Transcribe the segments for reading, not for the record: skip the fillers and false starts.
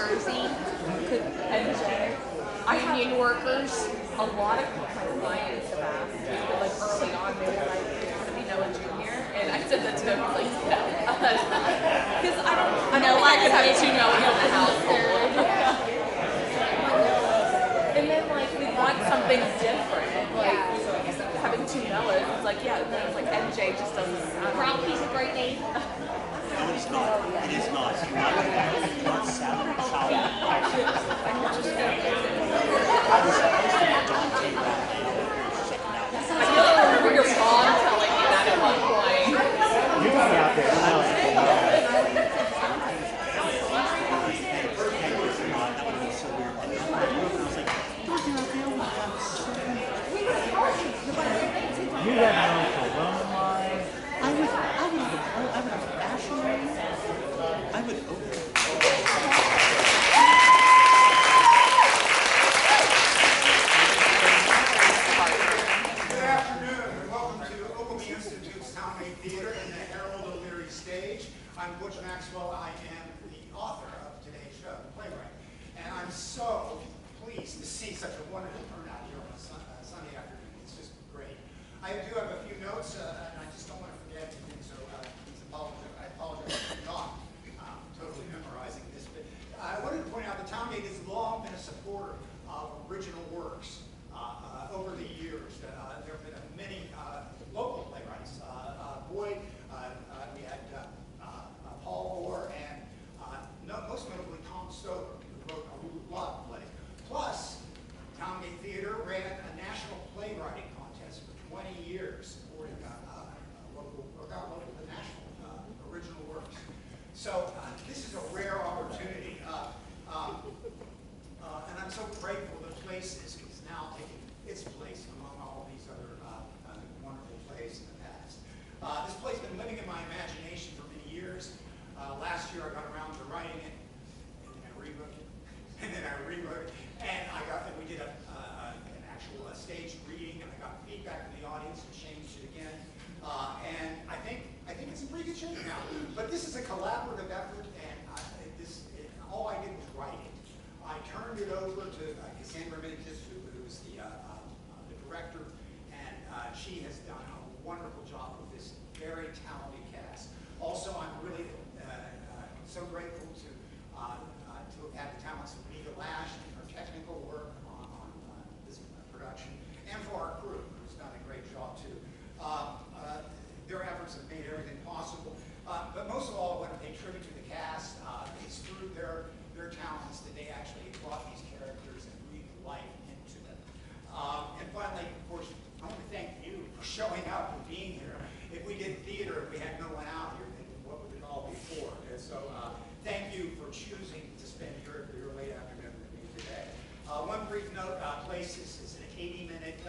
Jersey, and union workers. A lot of my clients have asked, like early on, they were like, "Want to be Noah Jr.?" And I said that to them, like, no, because I don't think I could have two Noahs in the household. And then like we want something different, like having two Noahs. It's like and then it's like MJ just doesn't. Brown piece of great name. No, it's not. It is not. Not salad. I was supposed to have Dante back there. I feel like I remember your mom telling me that at one point. You got me out there. You got no phone line. I would fashion I would open. Good afternoon and welcome to Oklahoma Institute's Towngate Theatre and the Harold O'Leary stage. I'm Butch Maxwell. I am the author of today's show, the playwright. And I'm so pleased to see such a wonderful turnout here on a Sunday afternoon. It's just great. I do have a few notes, and I just don't want to forget anything, so please apologize. I apologize for not totally memorizing this. But I wanted to point out that Towngate has long been a supporter of original works. Over the years, there have been many local playwrights. Boyd, we had Paul Orr, and most notably Tom Stover, who wrote a lot of plays. Plus, Towngate Theatre ran a national playwriting contest for 20 years, supporting local to national original works. So this is a rare opportunity, and I'm so grateful the place is now taking its place among all these other wonderful plays in the past. This play's been living in my imagination for many years. Last year I got around to writing it, and then I rewrote it, and then I rewrote it, and we did an actual staged reading, and I got feedback from the audience and changed it again. And I think it's in pretty good shape now. But this is a collaborative effort, and all I did was write it. I turned it over to Cassandra Minkus, who's the director, and she has done a wonderful job with this very talented cast. Also, I'm really so grateful to have had the talents of Nita Lash and her technical work on this production, and for our crew, who's done a great job too. Their efforts have made everything possible. But most of all, I want to pay tribute to the cast. It's through their talents that they actually brought these characters and breathed life into them. And finally, of course, I want to thank you for showing up and being here. If we did theater and we had no one out here, then what would it all be for? And so thank you for choosing to spend your late afternoon with me today. One brief note, Places is an 80-minute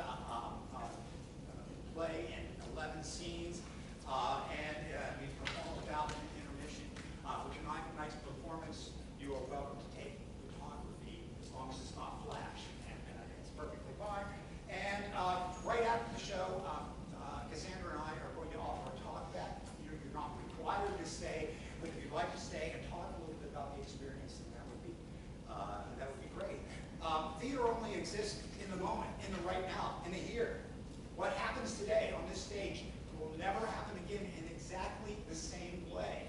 play and 11 scenes. And we perform without an intermission. For tonight's performance, you are welcome to take photography as long as it's not flash, and it's perfectly fine. And right after the show, Cassandra and I are going to offer a talk back. You're not required to stay, but if you'd like to stay and talk a little bit about the experience, then that would be great. Theater only exists in the moment, in the right now, in the here. What happens today on this stage will never happen again in exactly the same way.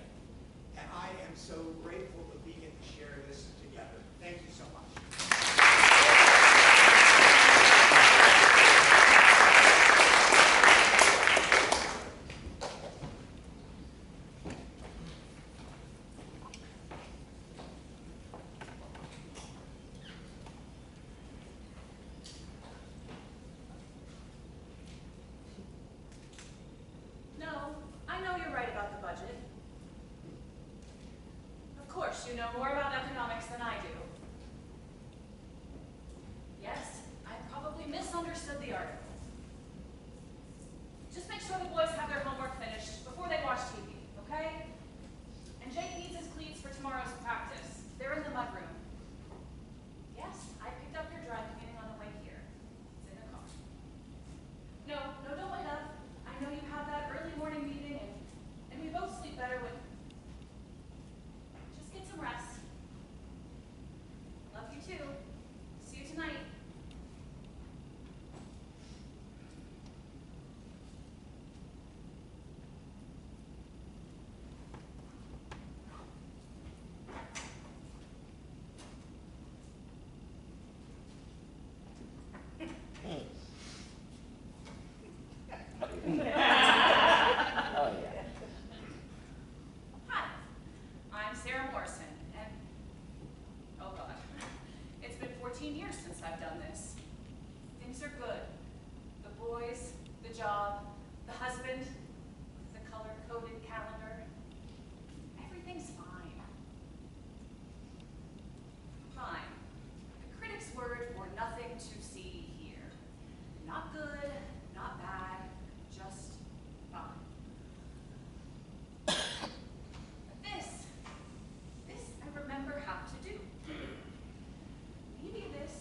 And I am so grateful that we get to share this together. Thank you so much. You know more about economics than I do. Yes, I probably misunderstood the article. Just make sure the boys have their homework finished before they watch TV, okay? And Jake needs his cleats for tomorrow's practice. They're in the mudroom. Yes, I picked up your dry cleaning on the way here. It's in the car. No, don't wait up. I know you have that early morning meeting, and we both sleep better with... Just get some rest. since I've done this. Things are good. The boys, the job, the husband, the color-coded calendar. Everything's fine. Fine. The critic's word for nothing to see here. Not good, not bad, just fine. But this I remember how to do. Maybe this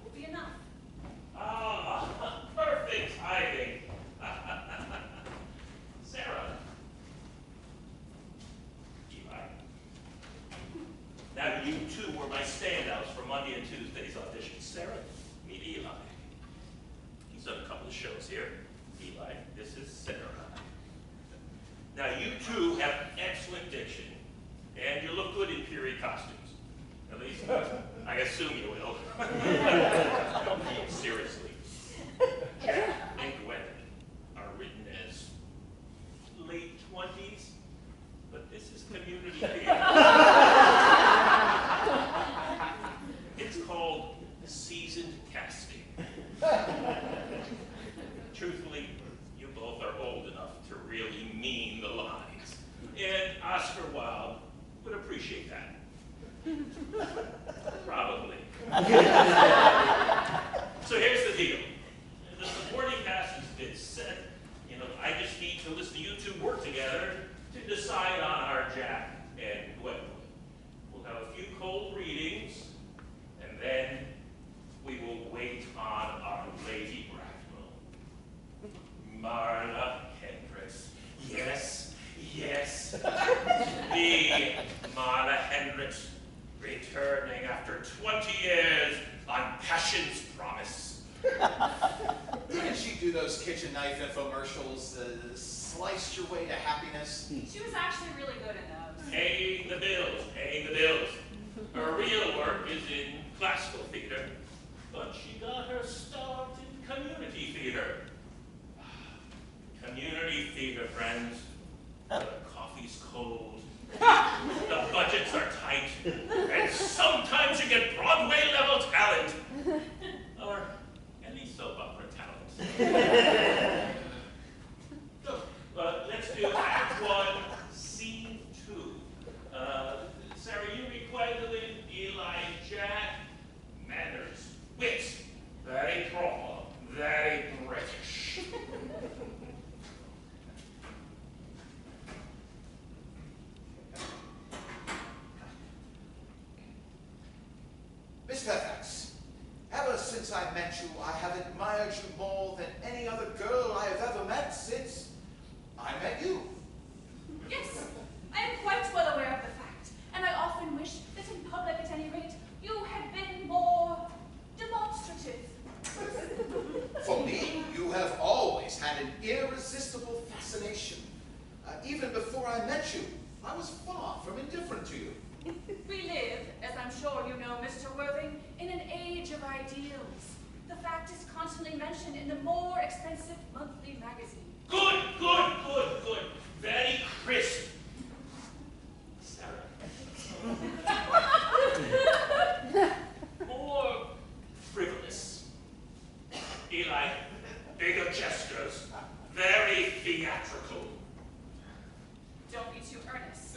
will be enough. Ah, perfect timing. Sarah. Eli. Now, you two were my standouts for Monday and Tuesday's auditions. Sarah, meet Eli. He's done a couple of shows here. Eli, this is Sarah. Now, you two have excellent diction, and you look good in period costumes. At least, I assume you will. Seriously. Jack and Gwen are written as late 20s, but this is community theater. It's called seasoned casting. Truthfully, you both are old enough to really mean the lines, and Oscar Wilde would appreciate that. Probably. So here's the deal. The supporting cast has been set. You know, I just need to listen to you two work together to decide on our Jack and Gwen. We'll have a few cold readings, and then we will wait on our Lady Bracknell. Marla Hendricks. Yes, yes. The Marla Hendricks, returning after 20 years on Passion's Promise. Didn't she do those kitchen knife infomercials, sliced your way to happiness? She was actually really good in those. Paying the bills, paying the bills. Her real work is in classical theater, but she got her start in community theater. Community theater, friends. The coffee's cold, the budgets are tight, and sometimes you get Broadway-level talent. Or at least soap opera talent. So, let's do Act 1, Scene 2. Sarah, you requested Eli Jack. Manners, wit, very proper, very British. Miss Fairfax, ever since I met you, I have admired you more than any other girl I have ever met since I met you. Yes, I am quite well aware of the fact, and I often wish that in public at any rate, you had been more demonstrative. For me, you have always had an irresistible fascination. Even before I met you, I was far from indifferent to you. We live, as I'm sure you know, Mr. Worthing, in an age of ideals. The fact is constantly mentioned in the more expensive monthly magazine. Good, good, good, good. Very crisp. Sarah. More frivolous. Eli, bigger gestures. Very theatrical. Don't be too earnest.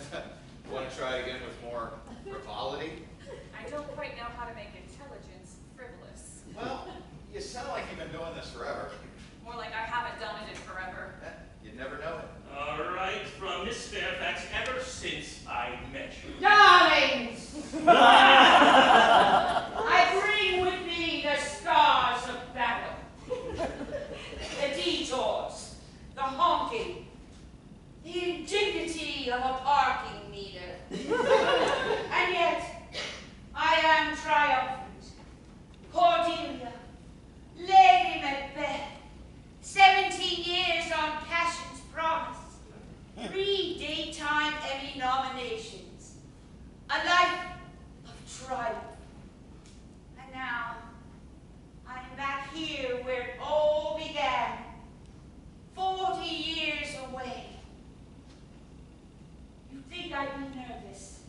Want to try again with more frivolity? I don't quite know how to make intelligence frivolous. Well, you sound like you've been doing this forever. More like I haven't done it in forever. You'd never know it. All right, from Miss Fairfax, ever since I met you. Darlings! I bring with me the scars of battle, the detours, the honking, the indignity of a parking meter. And yet, I am triumphant. Cordelia, Lady Macbeth, 17 years on Passion's Promise, 3 daytime Emmy nominations, a life of triumph. And now, I'm back here where it all began, 40 years away. You'd think I'd be nervous,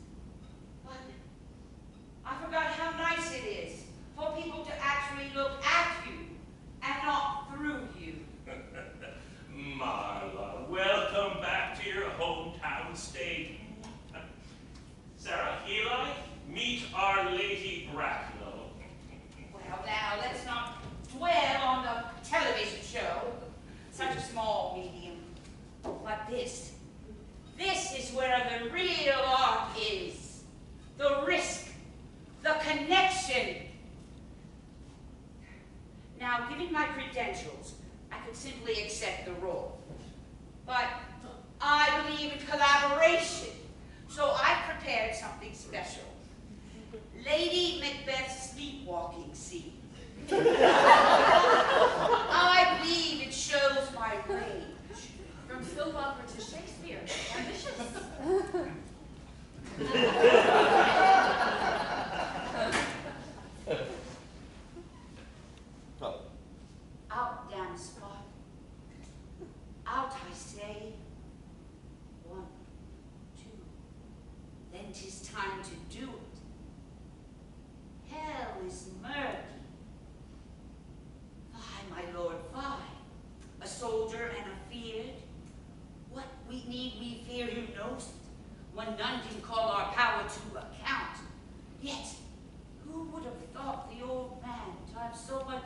but I forgot how nice it is for where the real art is. The risk, the connection. Now, given my credentials, I could simply accept the role. But I believe in collaboration, so I prepared something special. Lady Macbeth's sleepwalking scene. I believe it shows my range. From soap opera to Shakespeare. Ambitious. Out, damn spot. Out, I say. 1, 2. Then 'tis time to do it. Hell is murky. Fie, my lord, fie. A soldier and a feared. What we need, we fear, who knows it? When none can call our power to account. Yet, who would have thought the old man to have so much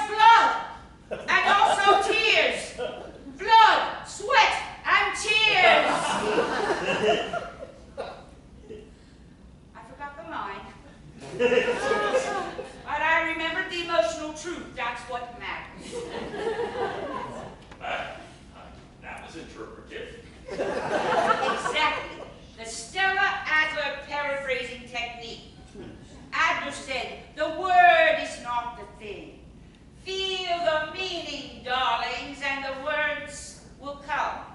blood, and also tears. Blood, sweat, and tears. I forgot the line. But I remembered the emotional truth. That's what matters. That was interpretive. Exactly. The Stella Adler paraphrasing technique. Adler said, the word is not the thing. Feel the meaning, darlings, and the words will come.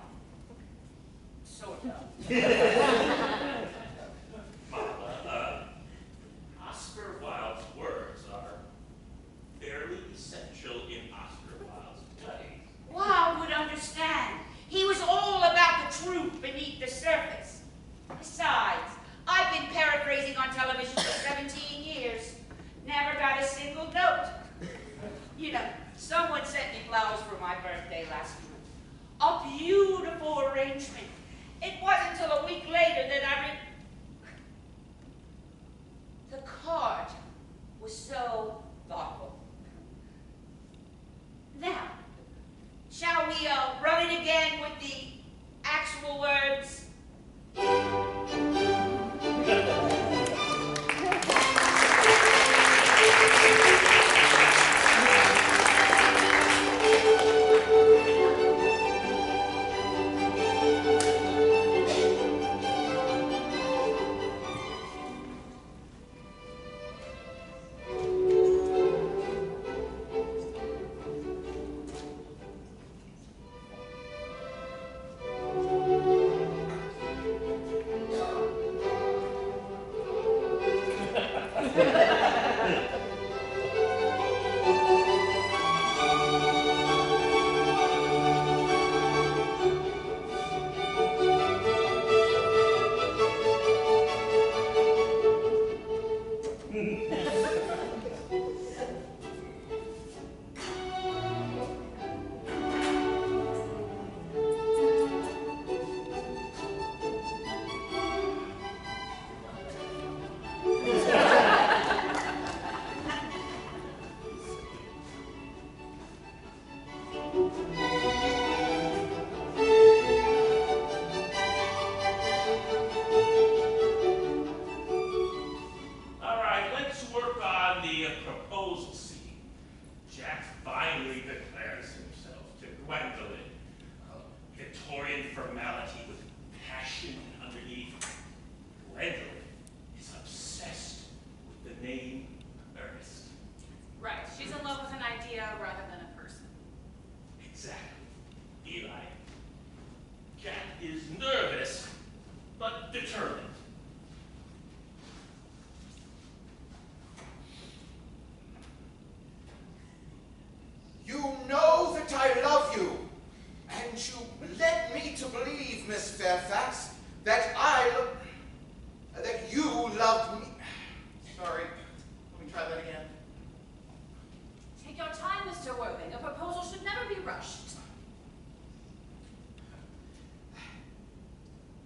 Sort of. Mama, Oscar Wilde's words are fairly essential in Oscar Wilde's play. Wilde would understand. He was all about the truth beneath the surface. Besides, I've been paraphrasing on television for 17 years. Never got a single note. You know, someone sent me flowers for my birthday last month. A beautiful arrangement. It wasn't until a week later that I read. The card was so thoughtful. Now, shall we run it again with the actual words?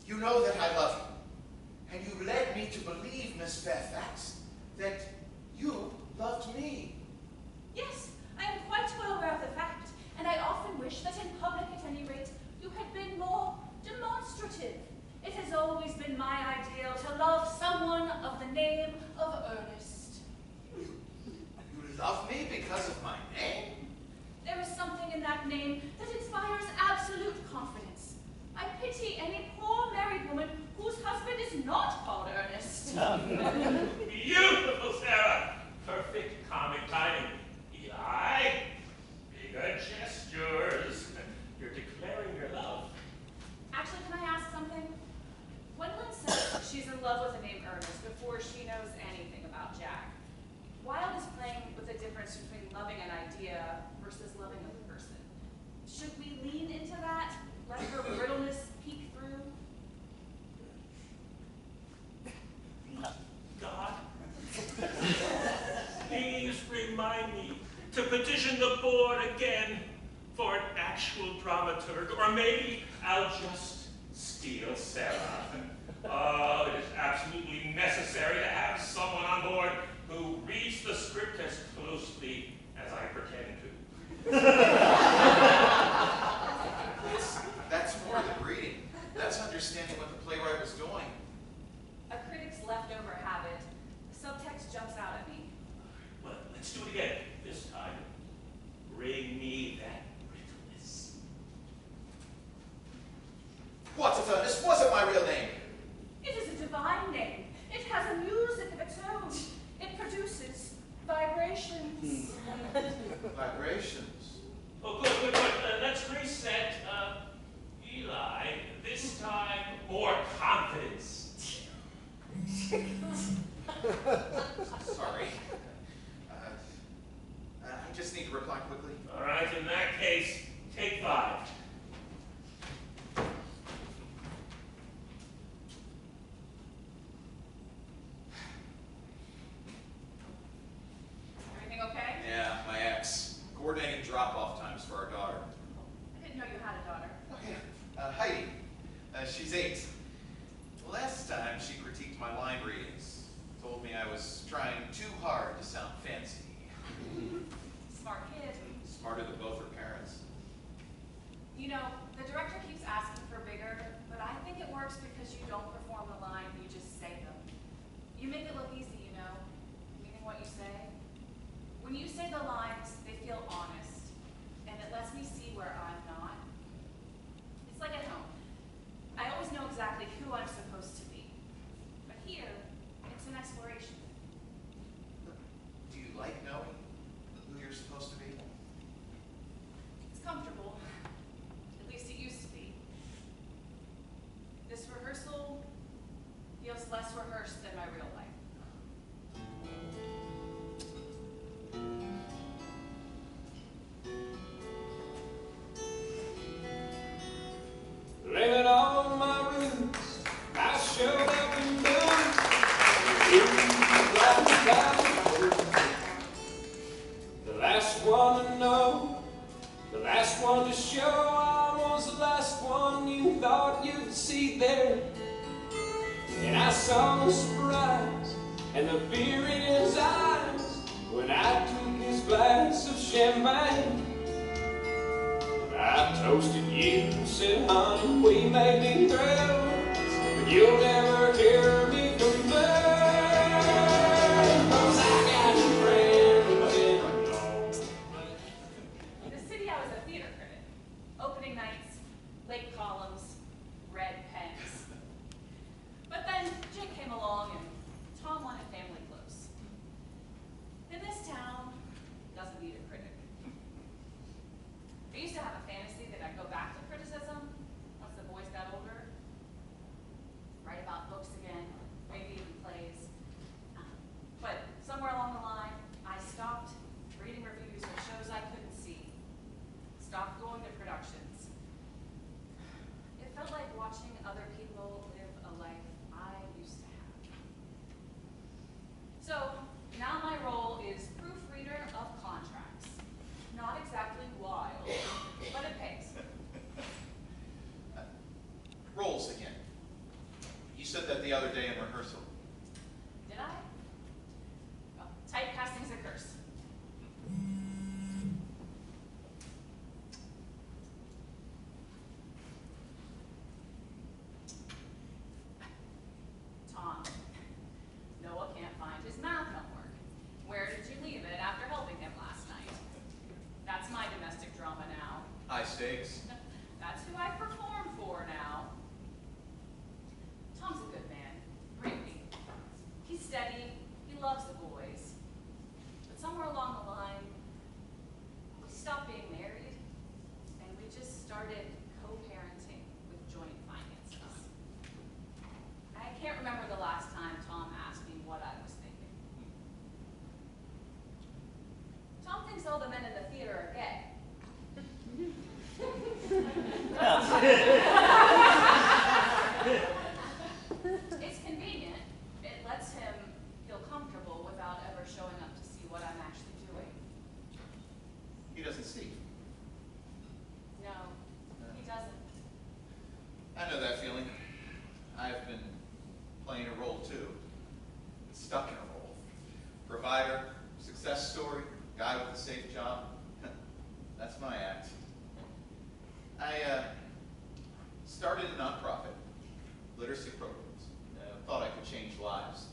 You know that I love you, and you led me to believe, Miss Fairfax, that you loved me. love me because of my name? There is something in that name that inspires absolute confidence. I pity any poor married woman whose husband is not called Ernest. Beautiful, Sarah. Perfect comic timing. Eli, bigger gestures. You're declaring your love. Actually, can I ask something? Gwendolyn says she's in love with the name Ernest before she knows anything about Jack. Wilde is playing with the difference between loving an idea versus loving a person. Should we lean into that? Let her brittleness peek through? God, please remind me to petition the board again for an actual dramaturg, or maybe I'll just steal Sarah. Oh, it is absolutely necessary to have someone on board who reads the script as closely as I pretend to. That's more than reading. That's understanding what the playwright was doing. A critic's leftover habit. The subtext jumps out at me. Well, let's do it again. This time, bring me that brittleness. What if Ernest wasn't my real name? It is a divine name. It has a music of its own. It produces vibrations. Vibrations. Oh, good. Let's reset. Eli, this time, more confidence. Sorry. I just need to reply quickly. All right, in that case, take 5. Everything okay? Yeah, my ex. Coordinating drop-off times for our daughter. I didn't know you had a daughter. Oh, yeah. Heidi. She's 8. Last time, she critiqued my line readings. Told me I was trying too hard to sound fancy. Smart kid. Smarter than both her parents. You know, the director keeps asking for bigger, but I think it works because you don't perform the line, you just say them. You make it look easy, you know, meaning what you say. When you say the lines, they feel honest, and it lets me see where I'm not. It's like at home. I always know exactly who I'm supposed to be. But here, it's an exploration. Do you like knowing who you're supposed to be? It's comfortable. At least it used to be. This rehearsal feels less rehearsed than my real life. Blaming all my roots, I showed up and done. The last one to know, the last one to show. I was the last one you thought you'd see there. And I saw the surprise and the fear in his eyes when I took his glass of champagne. I toasted you and said, honey, we may be through, but you'll never hear me complain, 'cause I got friends in law. In the city, I was a theater critic. Opening nights, late columns, red pens. But then Jake came along and Tom wanted family close. In this town, doesn't need a critic. I used to have a fantasy that I'd go back to criticism once the boys got older. Write about books again. all the men in the theater are gay. It's convenient. It lets him feel comfortable without ever showing up to see what I'm actually doing. He doesn't see. No, he doesn't. I know that feeling. I've been playing a role too. Been stuck in a role. Provider, success story, guy with a safe job. That's my act. I started a nonprofit, literacy programs. Thought I could change lives.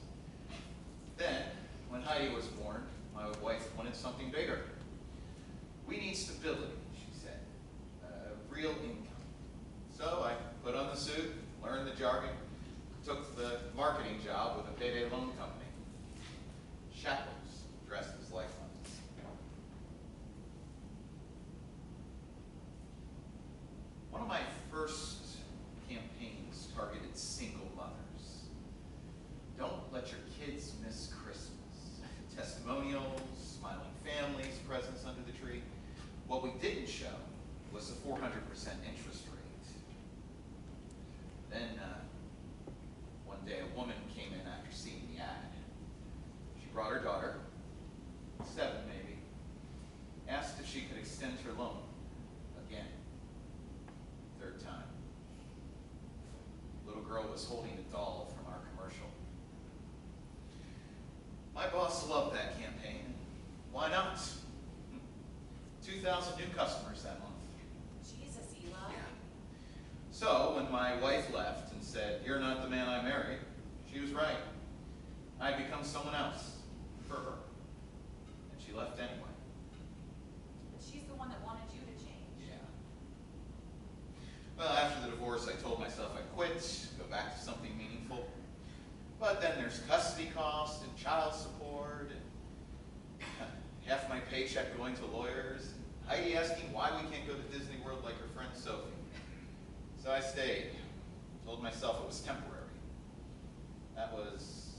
Then, when Heidi was born, my wife wanted something bigger. We need stability, she said. Real income. So I put on the suit, learned the jargon, took the marketing job with a payday loan company. Shackles dressed as lifelines. One of my first campaigns targeted single mothers. Don't let your kids miss Christmas. Testimonials, smiling families, presents under the tree. What we didn't show was the 400% interest rate. Then, one day a woman came in after seeing the ad. She brought her daughter, 7 maybe, asked if she could extend her loan again. 3rd time. Little girl was holding a doll from our commercial. My boss loved that campaign. Why not? 2,000 new customers that month. Jesus, Eli. Yeah. So when my wife left and said, "You're not the man I married," she was right. I'd become someone else for her. And she left anyway. But she's the one that wanted you to change. Yeah. Well, after the divorce, I told myself I'd quit, go back to something meaningful. But then there's custody costs and child support and half my paycheck going to lawyers, and Heidi asking why we can't go to Disney World like her friend Sophie. So I stayed. Told myself it was temporary. That was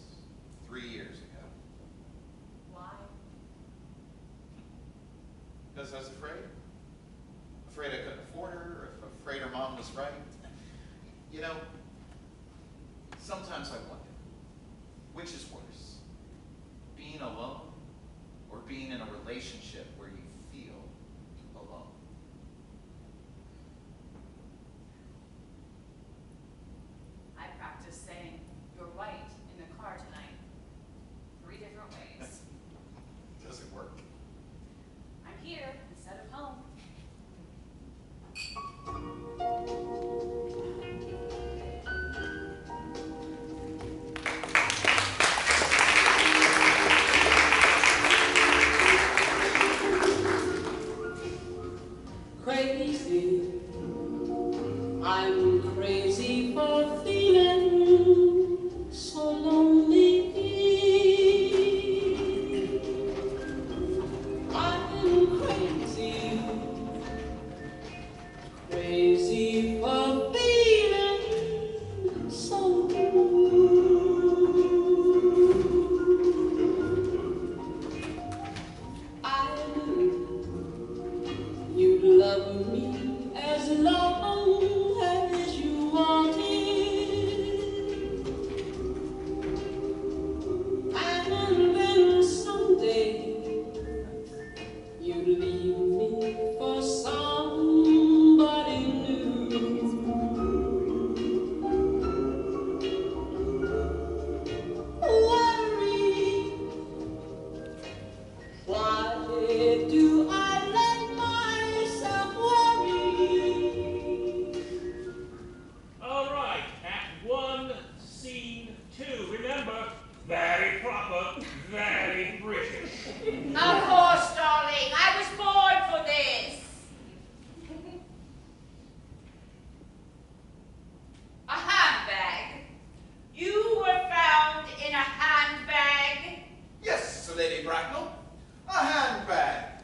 3 years ago. Why? Because I was afraid. Afraid I couldn't afford her, or afraid her mom was right. You know, sometimes I wonder, which is worse? Being alone or being in a relationship where you feel alone? I practiced saying, "You're right," in the car tonight. 3 different ways. Does it work? I'm here instead of home. Crazy, I'm crazy for feeling so lonely. I'm crazy, crazy for feeling so blue. I knew you'd love me as long as you wanted, and then someday you'd leave me for somebody new. Worry, why do I let myself worry? All right, Act 1, Scene 2. Remember, very proper, very British. Of course, darling. I was born for this. A handbag. You were found in a handbag. Yes, Lady Bracknell. A handbag.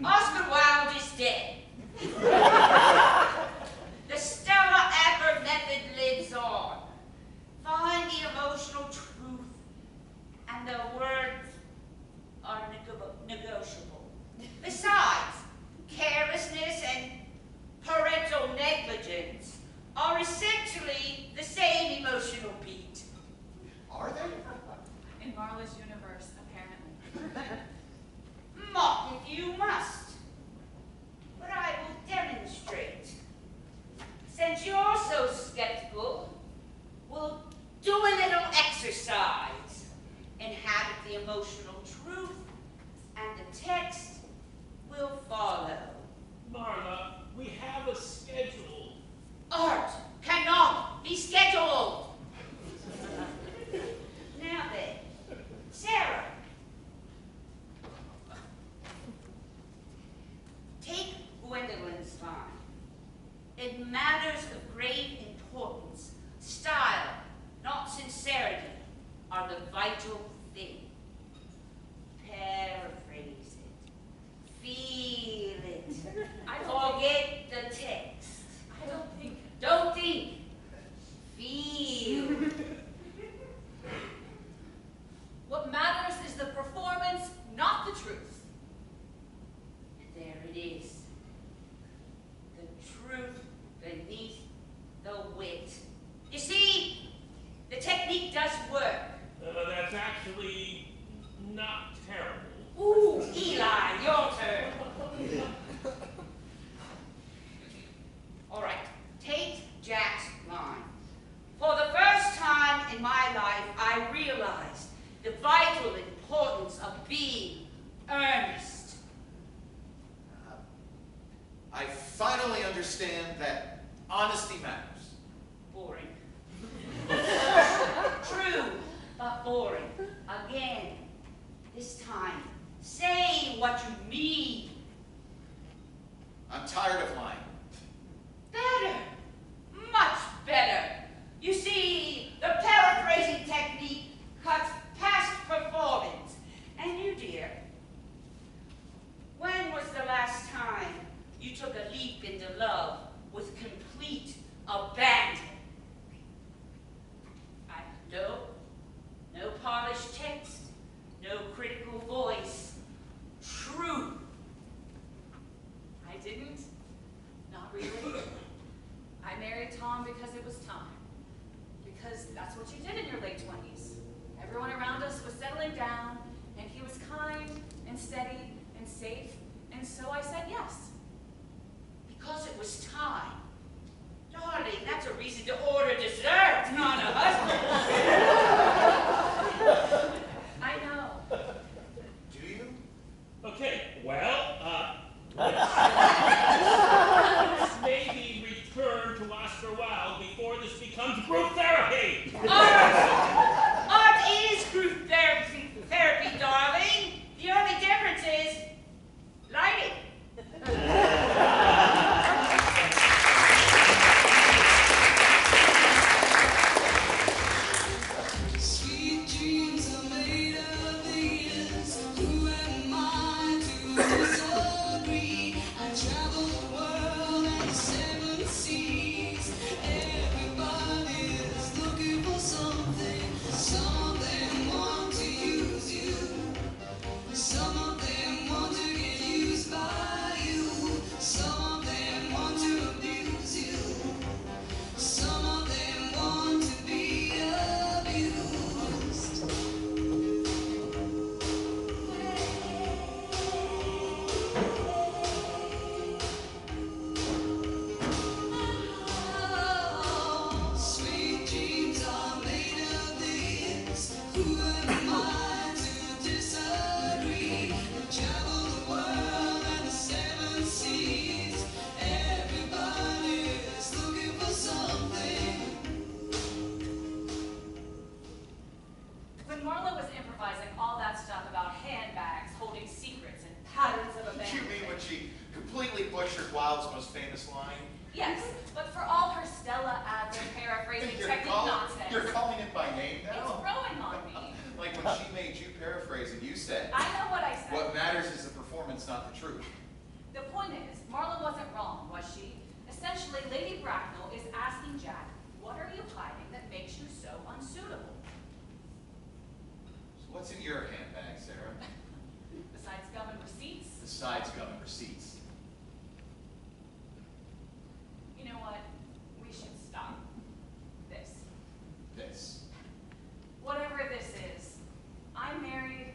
Oscar Wilde is dead. The Stella Adler method lives on. Find the emotional truth, and the words are negotiable. Besides, carelessness and parental negligence are essentially the same emotional beat. Are they? In Marla's universe, apparently. Mock if you must, but I will demonstrate. Since you're so skeptical, we'll do a little exercise. Inhabit the emotional truth, and the text will follow. Marla, we have a schedule. Art cannot be scheduled. Now then, Sarah, take Gwendolyn's line. In matters of great importance, style, not sincerity, are the vital thing. Paraphrase it. Feel it. Forget the text. I don't think. Don't think. Feel. What matters is the performance, not the truth. There it is. The truth beneath the wit. You see, the technique does work. That's actually not terrible. Ooh, Eli, your turn. All right, take Jack's line. For the first time in my life, I realized the vital importance of being earnest. I finally understand that honesty matters. Boring. True, but boring. Again, this time, say what you mean. I'm tired of lying. Better, much better. You see, the paraphrasing technique cuts past performance. And you, dear, when was the last time you took a leap into love with complete abandon? No polished text, no critical voice. Truth. I didn't. Not really. I married Tom because it was time. Because that's what you did in your late 20s. Everyone around us was settling down, and he was kind and steady and safe, and so I said yes. Because it was time. Darling, that's a reason to order dessert, not a husband. I know. Do you? Okay, well, let's maybe return to Oscar Wilde before this becomes group therapy. Art is group therapy, darling. The only difference is lighting. Sweet dreams are made of these. Who am I to disagree? I travel the world and the seven seas. Everybody is looking for something. Some of them want to use you. Some of them want to get used by you. Some of them want to abuse you. Some of them want to be abused. Sweet dreams are made of this. Who am I to disagree? Travel the world and the seven seas. Everybody is looking for something. When Marla was improvising all that stuff about handbags, holding secrets, and patterns of You abandonment. mean when she completely butchered Wilde's most famous line? Yes, but for all her Stella Adler paraphrasing technique nonsense, You're calling it by name it's now? growing on me. Like when she made you paraphrase and you said, I know what I said. what matters is the performance, That's not the truth. The point is, Marla wasn't wrong, was she? Essentially, Lady Bracknell is asking Jack, what are you hiding that makes you so unsuitable? So what's in your handbag, Sarah? Besides gum and receipts? Besides gum and receipts. You know what? We should stop this. This. Whatever this is. I'm married.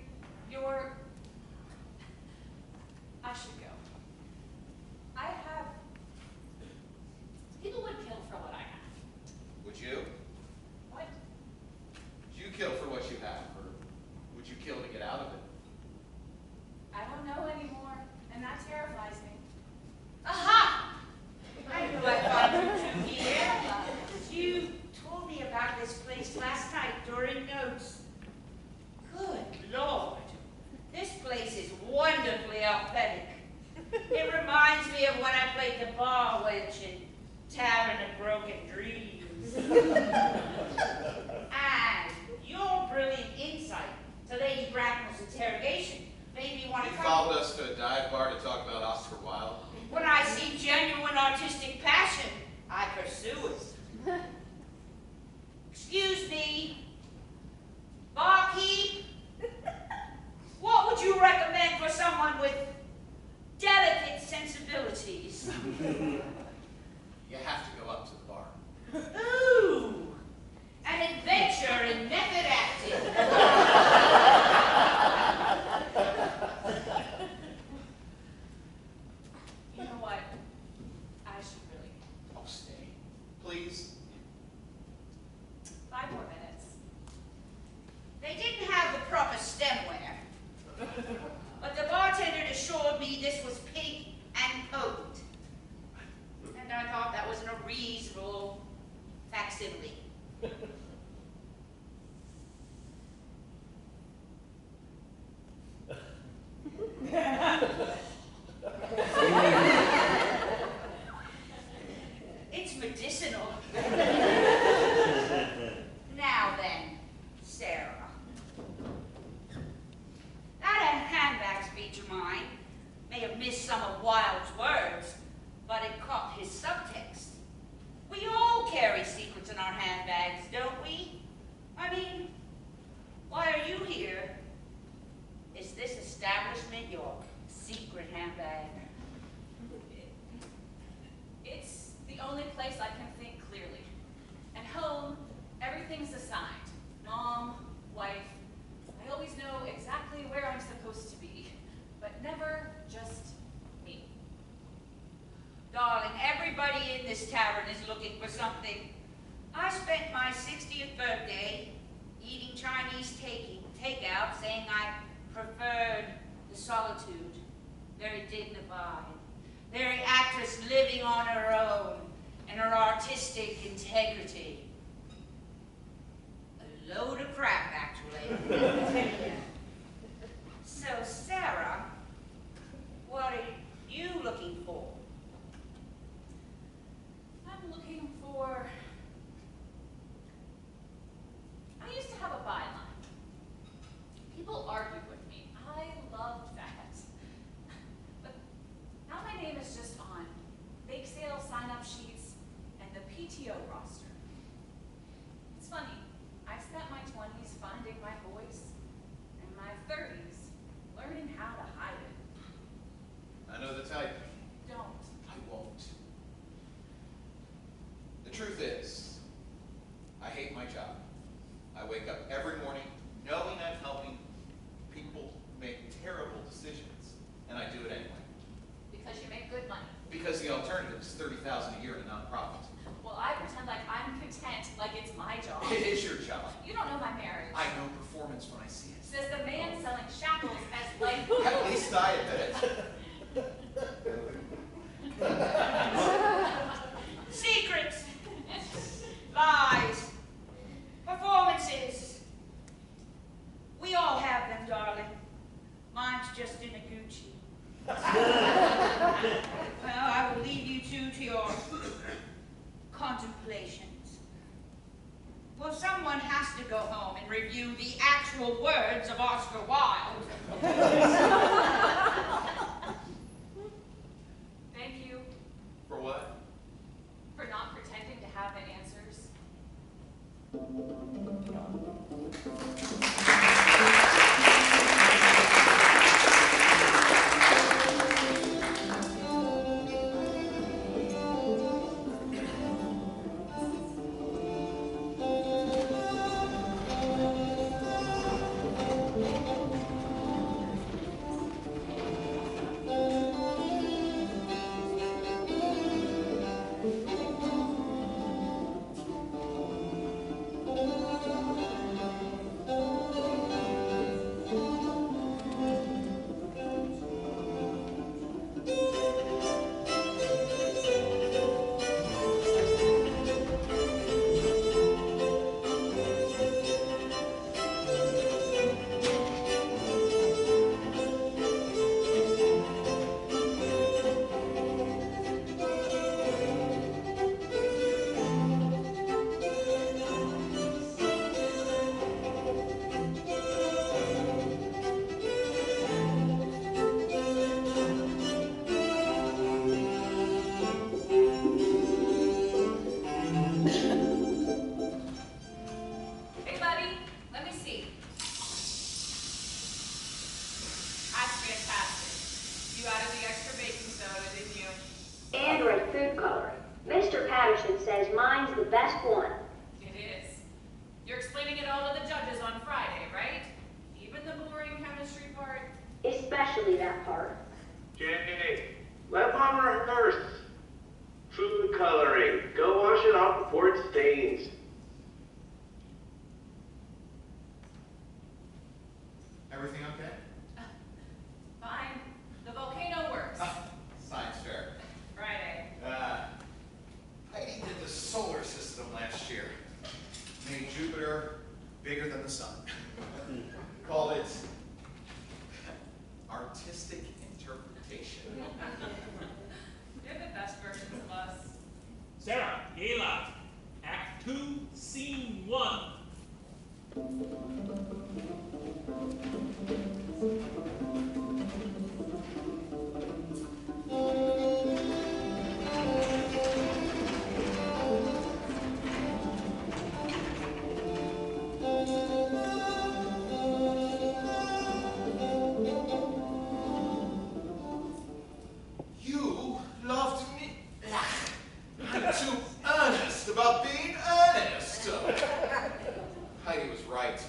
You're... I should go. I have... People would kill for what I have. Would you? What? Would you kill for what you have, or would you kill to get out of it? I don't know anymore, and that terrifies me. Aha! I knew I found you two here. You told me about this place last night during notes. Good Lord. This place is wonderfully authentic. It reminds me of when I played the bar wench in Tavern of Broken Dreams. And your brilliant insight to Lady Bracknell's interrogation made me want to You come. followed us to a dive bar to talk about Oscar Wilde. When I see genuine artistic passion, I pursue it. Excuse me, barkeep, what would you recommend for someone with delicate sensibilities? You have to go up to the bar. Ooh, an adventure in method acting. You know what? I should really... Oh, stay. Please. 5 more minutes. They didn't have the proper stemware, but the bartender assured me this was pink and potent. And I thought that was a reasonable facsimile. It's medicinal. Now then, Sarah. That handbag speech of mine may have missed some of Wilde's words, but it caught his subtext. We all carry secrets in our handbags, don't we? I mean, why are you here? Is this establishment your secret handbag? It's the only place I can think clearly. At home, everything's assigned. Mom, wife. I always know exactly where I'm supposed to be, but never just me. Darling, everybody in this tavern is looking for something. I spent my 60th birthday eating Chinese takeout, saying I preferred the solitude, very dignified, very actress living on her own and her artistic integrity. A load of crap, actually. So, Sarah, what are you looking for? I'm looking for... I used to have a byline. People argued with me. I loved that. But now my name is just on bake sale sign-up sheets and the PTO roster. It's funny. I spent my 20s finding my voice and my 30s learning how to hide it. I know the type. Don't. I won't. The truth is, I hate my job. I wake up every morning knowing I'm helping people make terrible decisions, and I do it anyway. Because you make good money. Because the alternative is $30,000 a year to nonprofit. Well, I pretend like I'm content, like it's my job. It is your job. You don't know my marriage. I know performance when I see it. Says the man selling shackles as life. At least I admit it. Secrets, lies, performances. We all have them, darling. Mine's just in a Gucci. Well, I will leave you two to your contemplations. Well, someone has to go home and review the actual words of Oscar Wilde. Mr. Patterson says mine's the best one. It is. You're explaining it all to the judges on Friday, right? Even the boring chemistry part? Especially that part. Jay, let Mom rehearse. Food coloring. Go wash it off before it stains. Everything okay? Fine. The volcano works. Science fair. Friday. Heidi did the solar system last year. Made Jupiter bigger than the sun. Called it artistic interpretation. You're the best versions of us. Sarah, Gala, Act 2, Scene 1. You loved me. I'm too earnest about being earnest. Heidi was right.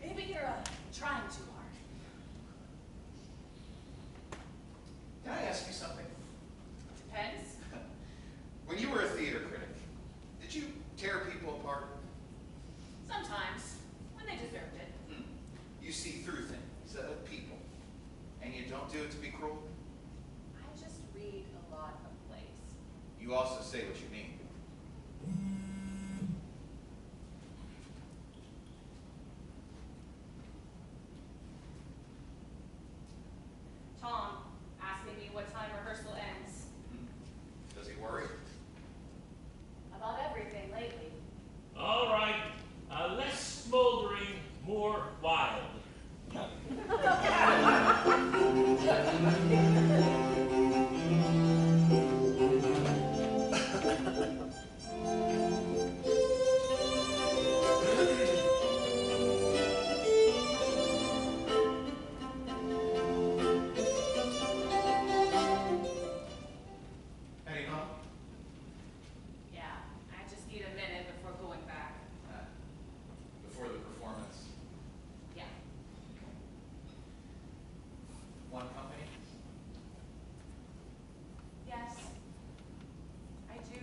Maybe you're trying too hard. Can I ask you something? Depends. When you were a theater critic, did you tear people apart? Sometimes, when they deserved it. You see through things, people, and you don't do it to be cruel? I just read a lot of plays. You also say what you mean. Tom asking me what time rehearsal ends. Does he worry? About everything lately. All right, less smoldering, more wild. Heading home? Yeah, I just need a minute before going back. Before the performance. Yeah. One company? Yes. I do.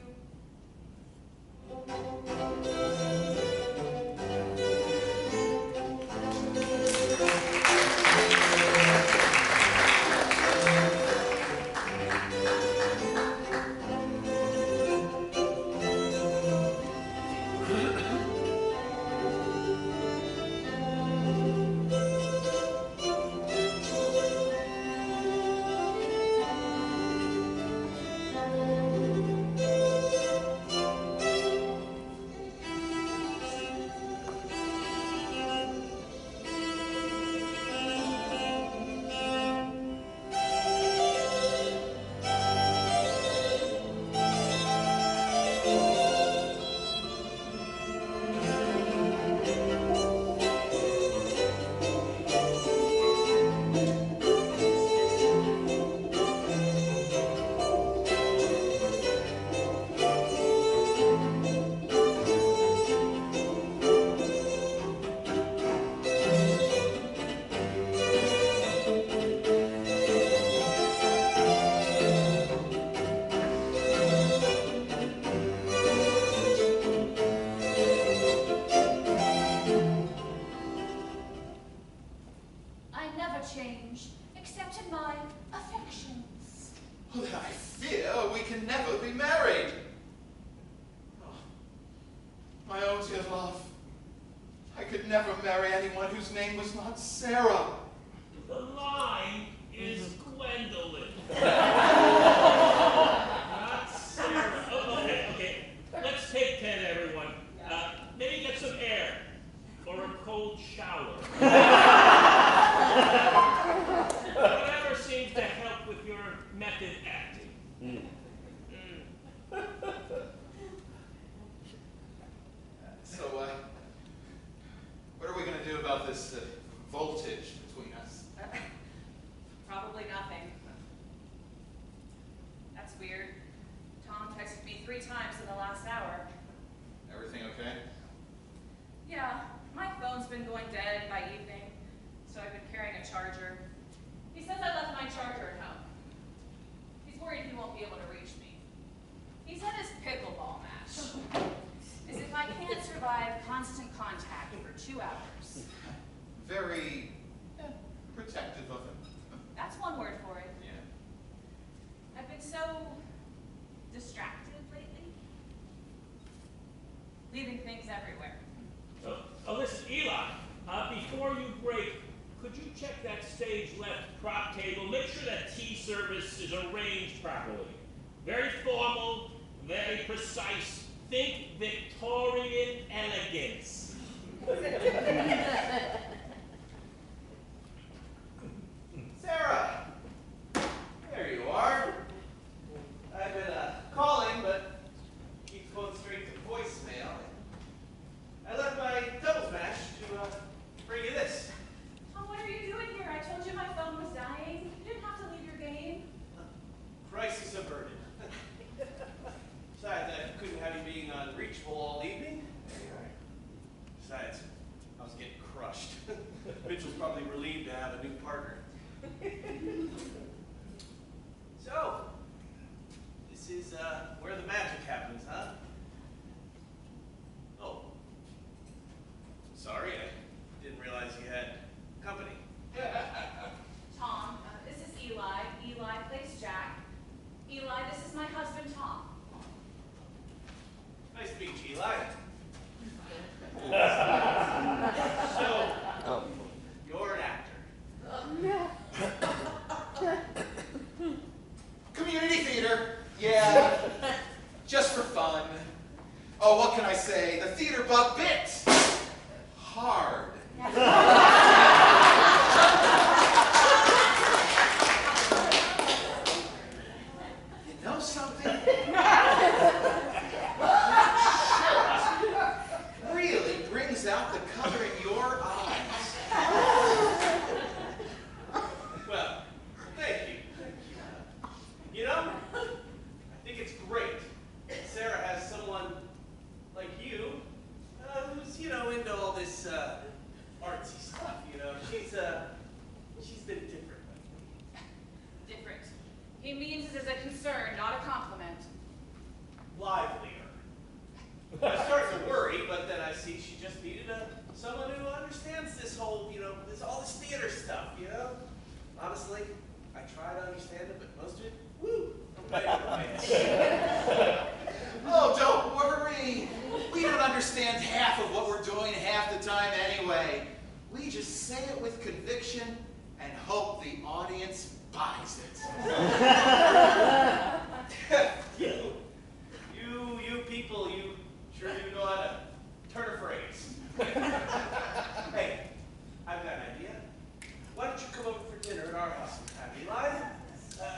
I never change, except in my affections. Well, then I fear we can never be married. Oh, my own dear love, I could never marry anyone whose name was not Sarah. The line is Gwendolyn. Not Sarah. Oh, okay. Let's take 10, everyone. Maybe get some air or a cold shower. Whatever seems to help with your method acting. So, what are we going to do about this voltage between us? Probably nothing. That's weird. Tom texted me 3 times in the last hour. Everything okay? Yeah, my phone's been going dead by evening, so I've been carrying a charger. He says I left my charger at home. He's worried he won't be able to reach me. He's at his pickleball match. As if I can't survive constant contact for 2 hours. Very protective of him. That's one word for it. Yeah. I've been so distracted lately. Leaving things everywhere. Listen, Eli, before you break, could you check that stage left prop table? Make sure that tea service is arranged properly. Very formal, very precise. Think Victorian elegance. Sarah! There you are. I've been calling, but keeps going straight to voicemail. I left my doubles match to bring you this. Tom, what are you doing here? I told you my phone was dying. You didn't have to leave your game. Crisis averted. Besides, I couldn't have you being unreachable all evening. Besides, I was getting crushed. Mitchell's probably relieved to have a new partner. So, this is where the magic happens, huh? Oh. Sorry, I didn't realize you had company. Tom, this is Eli. Eli plays Jack. Eli, this is my husband, Tom. Nice to meet you, Eli. So, you're an actor. Community theater, yeah, just for fun. Oh, what can I say? The theater bug bit hard. You know something? That really brings out the color in your eyes. Well, thank you. You know, I think it's great that Sarah has someone like you who's, into all this artsy stuff, She's been different. Different. He means it as a concern, not a compliment. Livelier. I start to worry, but then I see she just needed someone who understands this whole, all this theater stuff, Honestly, I try to understand it, but most of it, woo, I'm ready to write. Oh, don't worry. We don't understand half of what we're doing half the time anyway. We just say it with conviction and hope the audience buys it. You people, you sure do know how to turn a phrase. Hey, I've got an idea. Why don't you come over for dinner at our house sometime, Eli?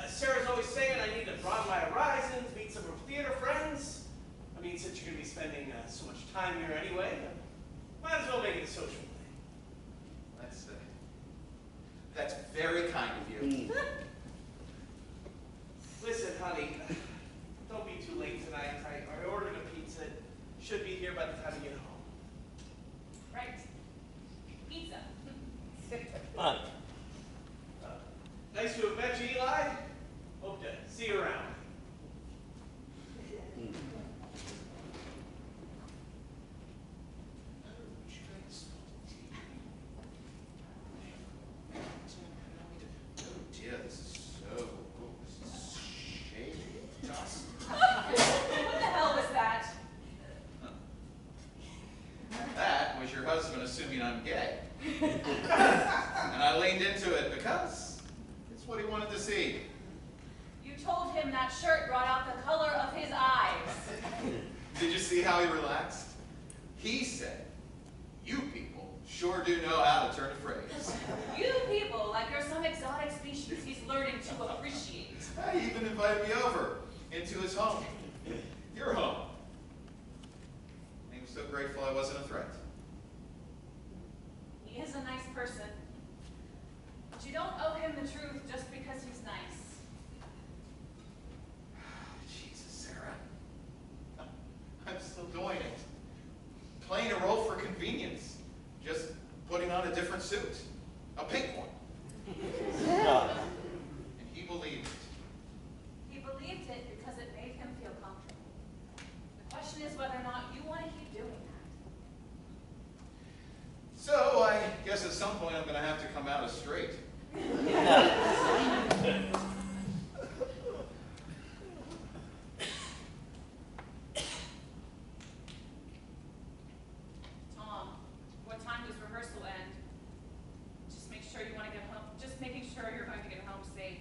Sarah's always saying I need to broaden my horizons, meet some of her theater friends. I mean, since you're going to be spending so much time here anyway, might as well make it a social thing. That's very kind of you. Listen, honey, don't be too late tonight. I ordered a pizza. It should be here by the time you get home. Right. Pizza. Nice to have met you, Eli. Hope to see you around. Oh dear, this is shady dust. What the hell was that? That was your husband assuming I'm gay. And I leaned into it because it's what he wanted to see. You told him that shirt brought out the color of his eyes. Did you see how he relaxed? He said, "You people sure do know how to turn a phrase." You people, like you're some exotic species he's learning to appreciate. He even invited me over into his home. Your home. He was so grateful I wasn't a threat. He is a nice person. But you don't owe him the truth just because he's nice. Jesus, Sarah. doing it. Playing a role for convenience. Just putting on a different suit. A pink one. And he believed it. He believed it because it made him feel comfortable. The question is whether or not you want to keep doing that. So I guess at some point I'm going to have to come out as straight. Tom, what time does rehearsal end? Just make sure you want to get home. Just making sure you're going to get home safe.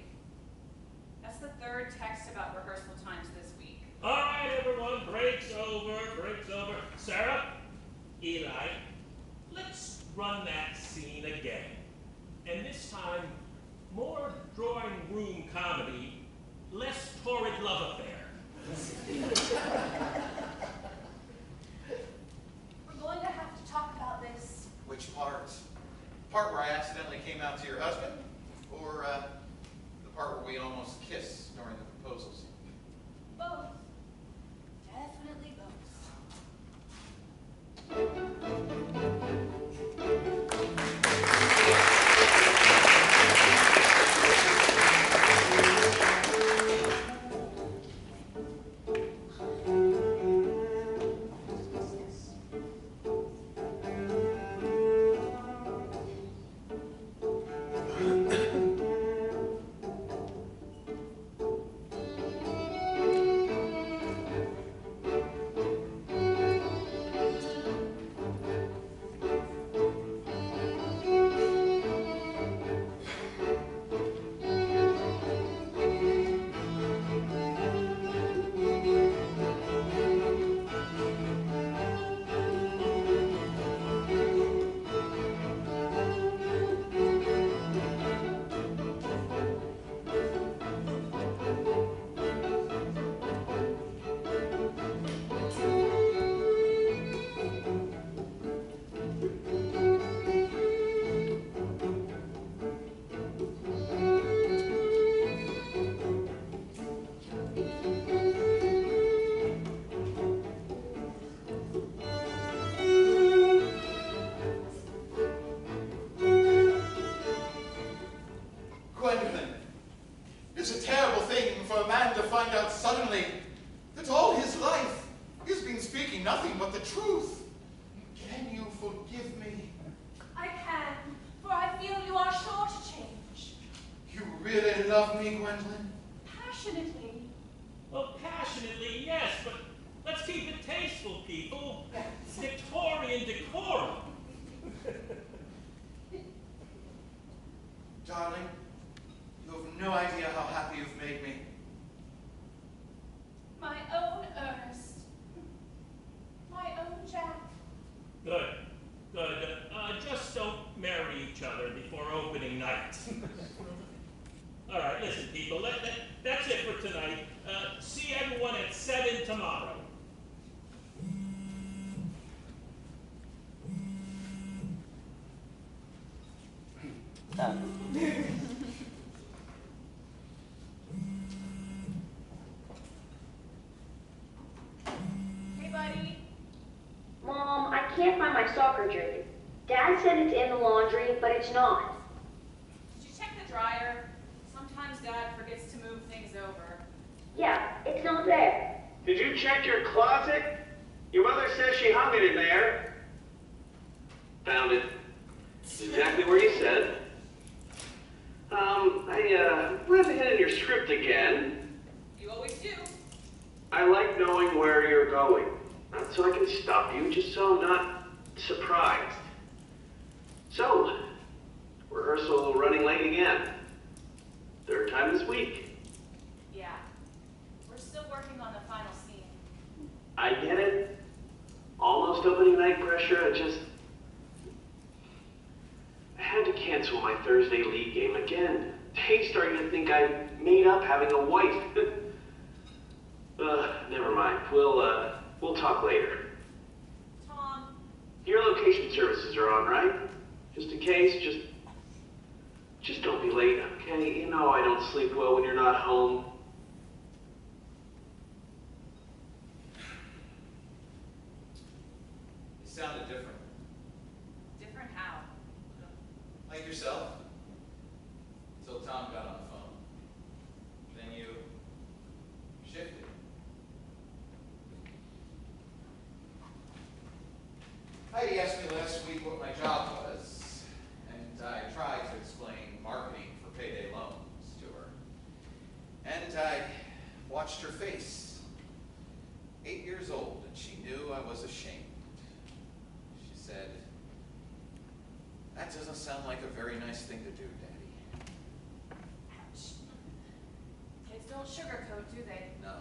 That's the third text about rehearsal times this week. All right, everyone, break's over, break's over. Sarah, Eli, let's run that scene again. And this time, more drawing room comedy, less torrid love affair. We're going to have to talk about this. Which part? The part where I accidentally came out to your husband? Or the part where we almost kissed during the proposal scene? Both. Definitely both. nothing but the truth. Can you forgive me? I can, for I feel you are sure to change. You really love me, Gwendolyn? Passionately. Well, passionately, yes, but let's keep it tasteful, people. Victorian decorum. Darling, you have no idea how happy you've made me. My own Ernest. My own Jack. Good, good. Just don't marry each other before opening night. All right, listen, people, that's it for tonight. See everyone at 7 tomorrow. Hey, buddy. Mom, I can't find my soccer jersey. Dad said it's in the laundry, but it's not. Did you check the dryer? Sometimes Dad forgets to move things over. Yeah, it's not there. Did you check your closet? Your mother says she hung it in there. Found it. Exactly where you said. I read ahead in your script again. You always do. I like knowing where you're going, so I can stop you, just so I'm not surprised. So, rehearsal running late again. Third time this week. Yeah. We're still working on the final scene. I get it. Almost opening night pressure, I had to cancel my Thursday league game again. Dave's starting to think I made up having a wife. Never mind. We'll talk later. Tom. Your location services are on, right? Just in case, just don't be late, okay? You know I don't sleep well when you're not home. nice thing to do, Daddy. Ouch. Kids don't sugarcoat, do they? No.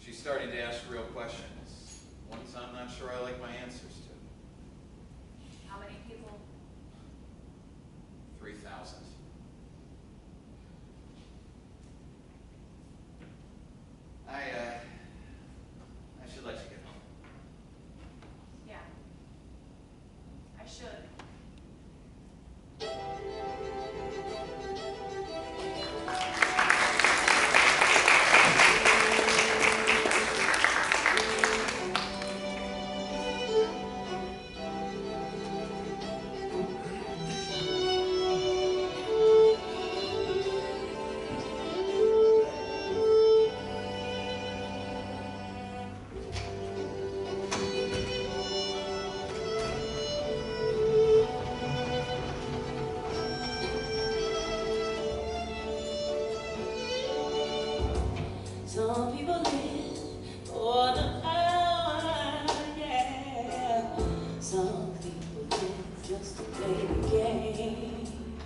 She's starting to ask real questions. Ones I'm not sure I like my answers to. How many people? 3,000. I should let you get home. Yeah. I should. Some people live for the power, yeah. Some people live just to play the game.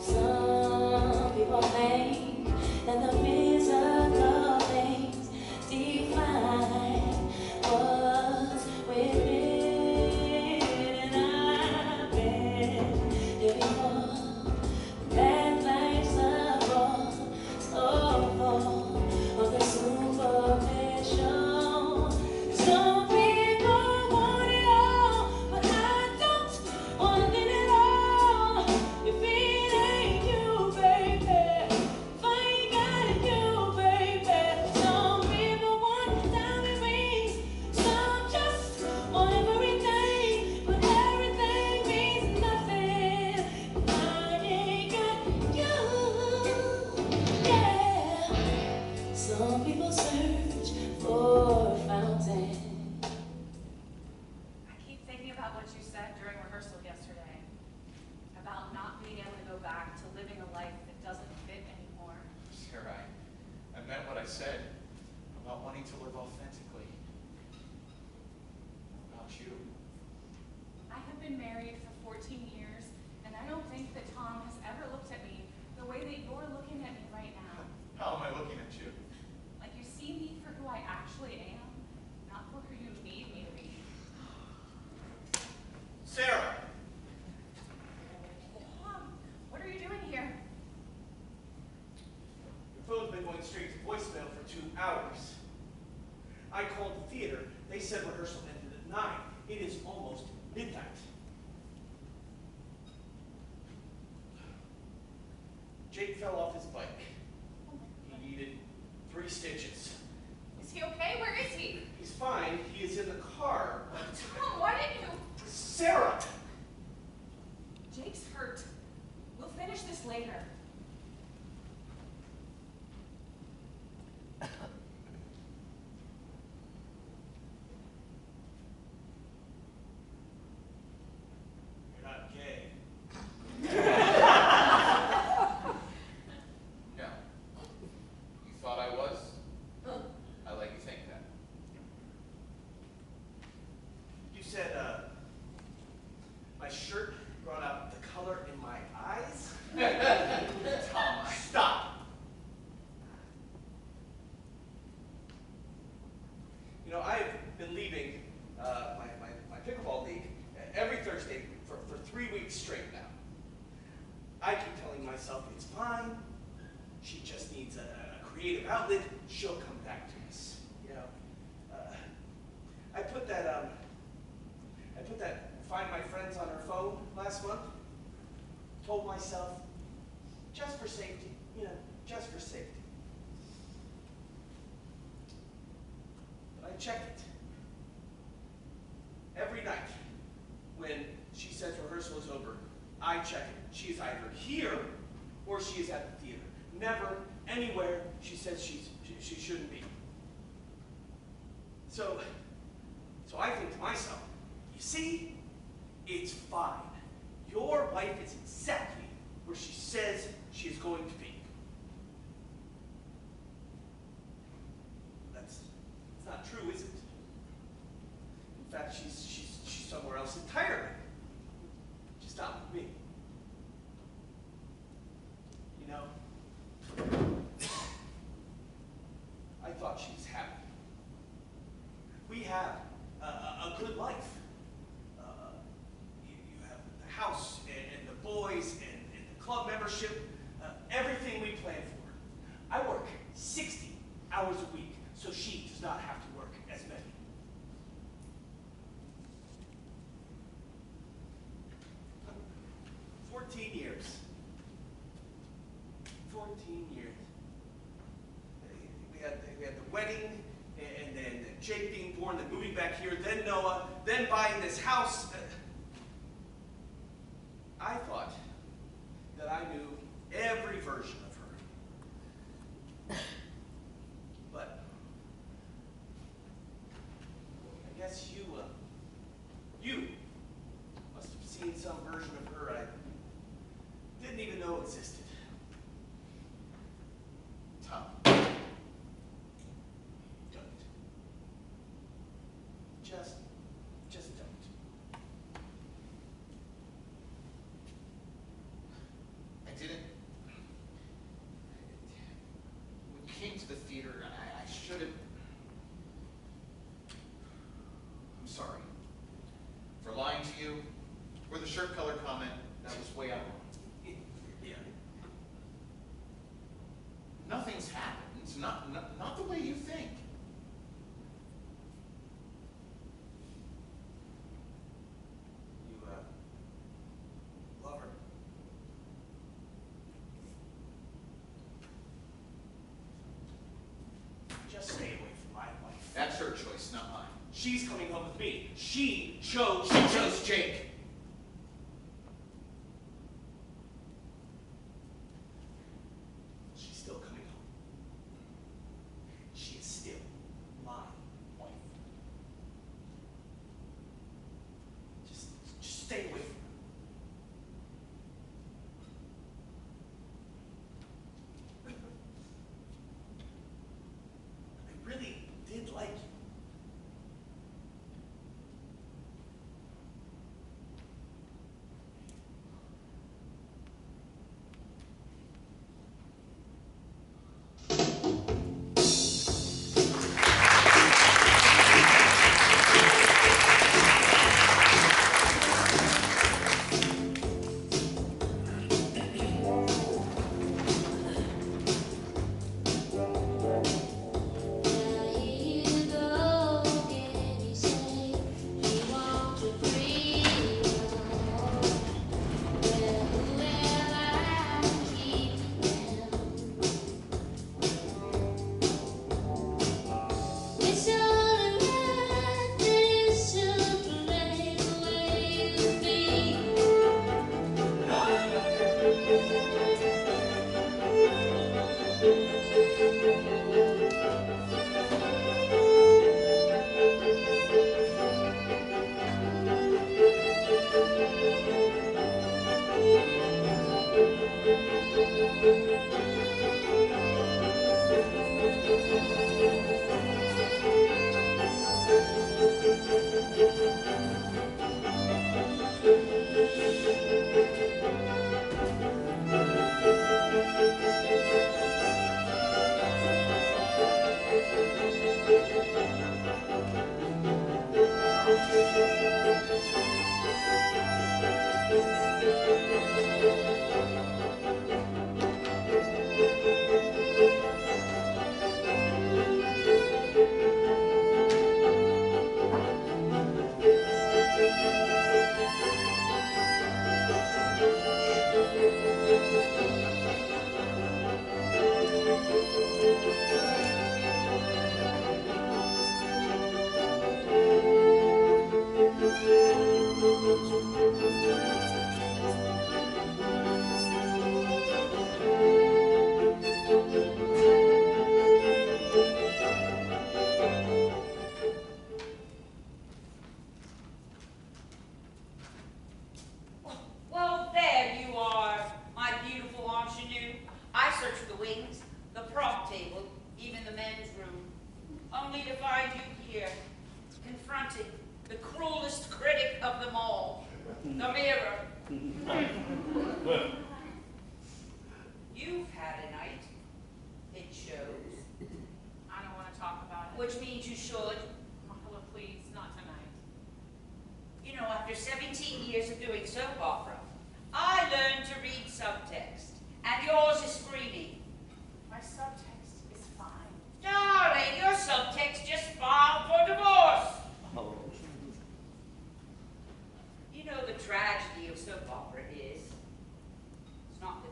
Some people think that the physical things define what's within. And I've been here before. That life's a ball, so full of the superficial. Some people want it all, but I don't want it all. If it ain't you, baby, if I ain't got you, baby. Some people want diamond rings, some just want everything, but everything means nothing if I ain't got you. Yeah. Some people search for a fountain. I keep thinking about what you said during rehearsal yesterday. About not being able to go back to living a life that doesn't fit anymore. Sarah, I meant what I said about wanting to live authentically. About you. I have been married for 14 years, and I don't think that Tom has ever looked at me the way that you're looking at me right now. How am I looking at you? Like you see me for who I actually am, not for who you need me to be. Sarah! Tom, what are you doing here? Your phone's been going straight to voicemail for 2 hours. I called the theater. They said rehearsal ended at 9. It is almost midnight. Jake fell off his bike. He needed 3 stitches. Is he okay? Where is he? He's fine. He is in the car. Tom, why didn't you? Sarah! Jake's hurt. We'll finish this later. You're not gay. No. You thought I was? I let you think that. You said, my shirt brought out the color in my eyes? Tom, Stop! You know, I've been leaving my pickleball league every Thursday for 3 weeks straight now. I keep telling myself it's fine. She just needs a creative outlet. She'll come back to us. You know, I put that Find My Friends on her phone last month. Told myself, just for safety, you know, just for safety. But I check it. Every night when she says rehearsal is over, I check it. She is either here or she is at the theater. Never anywhere she says she shouldn't be. So I think to myself, you see, it's fine. Your wife is exactly where she says she is going to be. That's not true, is it? In fact, she's somewhere else entirely. Just not with me. have a good life. You have the house and the boys and the club membership, everything we planned for. I work 60 hours a week, so she does not have to work as many. "14 years. 14 years. We had the wedding, and then Jake being born, then moving back here, then Noah, then buying this house. I thought that I knew every version of her. But I guess you must have seen some version of her I didn't even know existed. Tom, Don't. Just don't. I didn't. We came to the theater, and I should have. I'm sorry for lying to you. Or the shirt color comment, that was way out of line. Yeah. Nothing's happened. Not the way you think. You, love her. Just stay away from my wife. That's her choice, not mine. She's coming home with me. She chose Jake. She's still coming home. She is still my wife. Just stay away from her. I really did like you.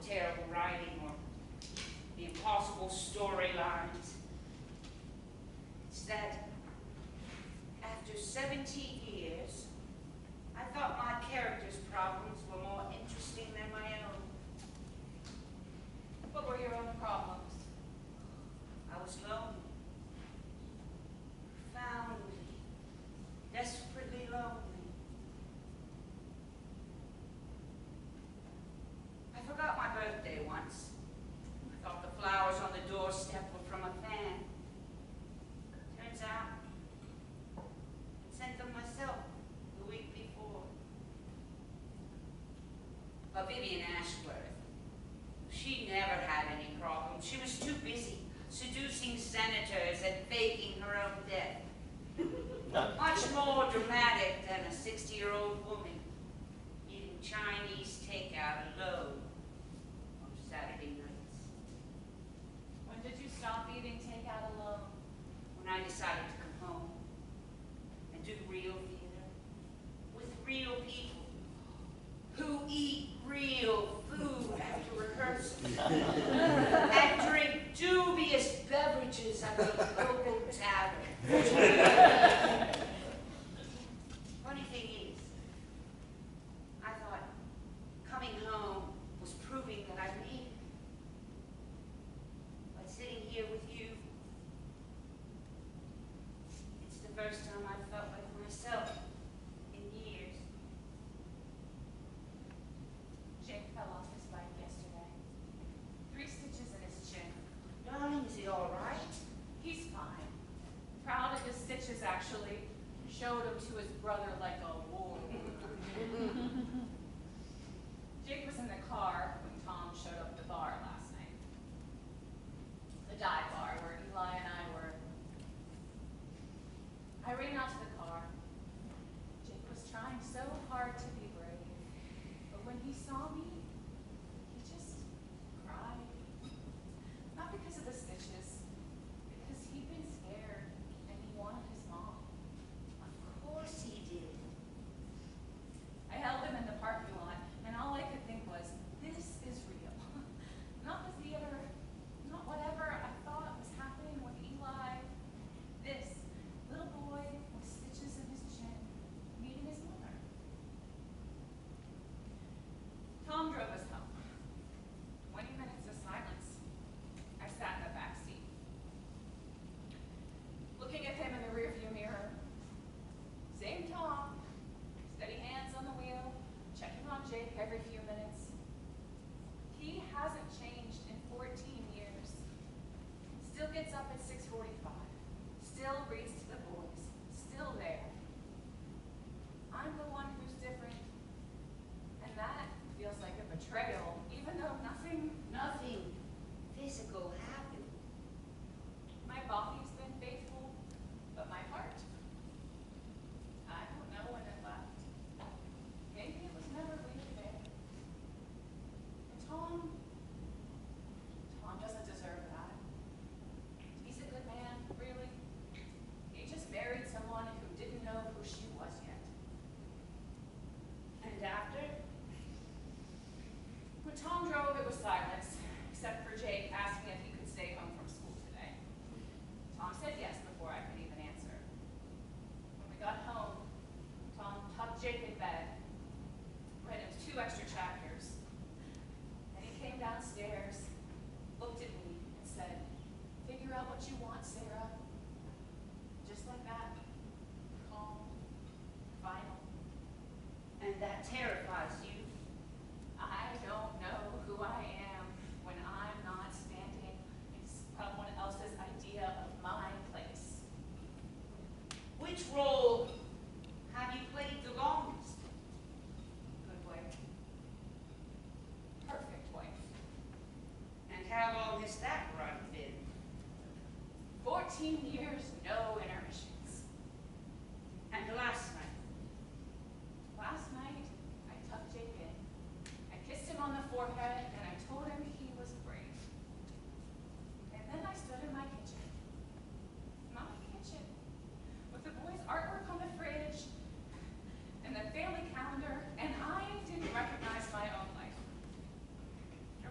the terrible writing or the impossible storylines. It's that after 17 years, I thought my character's problems were more interesting than my own. What were your own problems? I was lonely. Profoundly, desperately lonely. I forgot my birthday once. I thought the flowers on the doorstep were from a fan. Turns out, I sent them myself the week before. But Vivian Ashworth, she never had any problems. She was too busy seducing senators and faking her own death. Much more dramatic than a 60-year-old woman eating Chinese takeout alone on Saturday nights. When did you stop eating takeout alone? When I decided to come home and do real theater with real people who eat real food after rehearsal and drink dubious beverages at the local tavern. Funny thing is, I thought coming home was proving that I made it. But sitting here with you, it's the first time I've felt like myself in years. Jake fell off his bike yesterday. 3 stitches in his chin. Darling, is he all right? He's fine. Proud of his stitches, actually. Showed him to his brother like a war. Jake was in the car when Tom showed up at the bar last night. The dive bar where Eli and I were. I ran out to the car. Jake was trying so hard to be brave. But when he saw me, he just cried. Not because of the stitches, because he'd been scared and he wanted his mom. Of course he did. I held him in the parking lot, and all I could think was, this is real. Not the theater, not whatever I thought was happening with Eli. This little boy with stitches in his chin, meeting his mother. Tom drove us home. 20 minutes of silence. I sat in the back seat, looking at him in the rearview mirror. Same Tom, steady hands on the wheel, checking on Jake every few minutes. He hasn't changed in 14 years. Still gets up at 6:45. Still reads to the boys. Still there. I'm the one who's different. And that feels like a betrayal, even though nothing Physical happened. My body's been faithful, but my heart, I don't know when it left. Maybe it was never really there. And Tom doesn't deserve that. He's a good man, really. He just married someone who didn't know who she was yet. And after? When Tom drove, it was silence, except for Jake asking if he could stay home from school today. Tom said yes before I could even answer. When we got home, Tom tucked Jake in bed, read him 2 extra chapters. Then he came downstairs, looked at me, and said, "Figure out what you want, Sarah." Just like that. Calm. Final. And that terrifies you. I don't know who I am when I'm not standing in someone else's idea of my place. Which role have you played the longest? Good wife. Perfect wife. And how long has that run been? 14 years, no intermissions. And last night? Last night, I tucked Jake in. I kissed him on the forehead, and I told him he was brave. And then I stood in my kitchen. My kitchen. With the boys' artwork on the fridge, and the family calendar, and I didn't recognize my own life. Or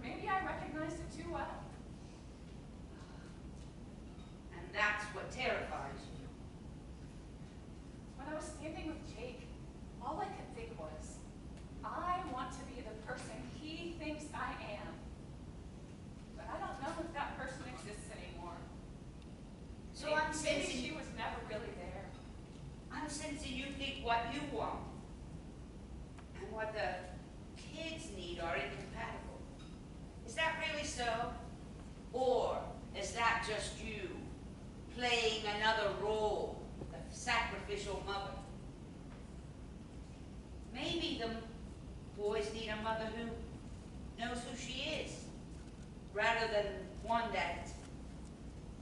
so? Or is that just you playing another role, the sacrificial mother? Maybe the boys need a mother who knows who she is, rather than one that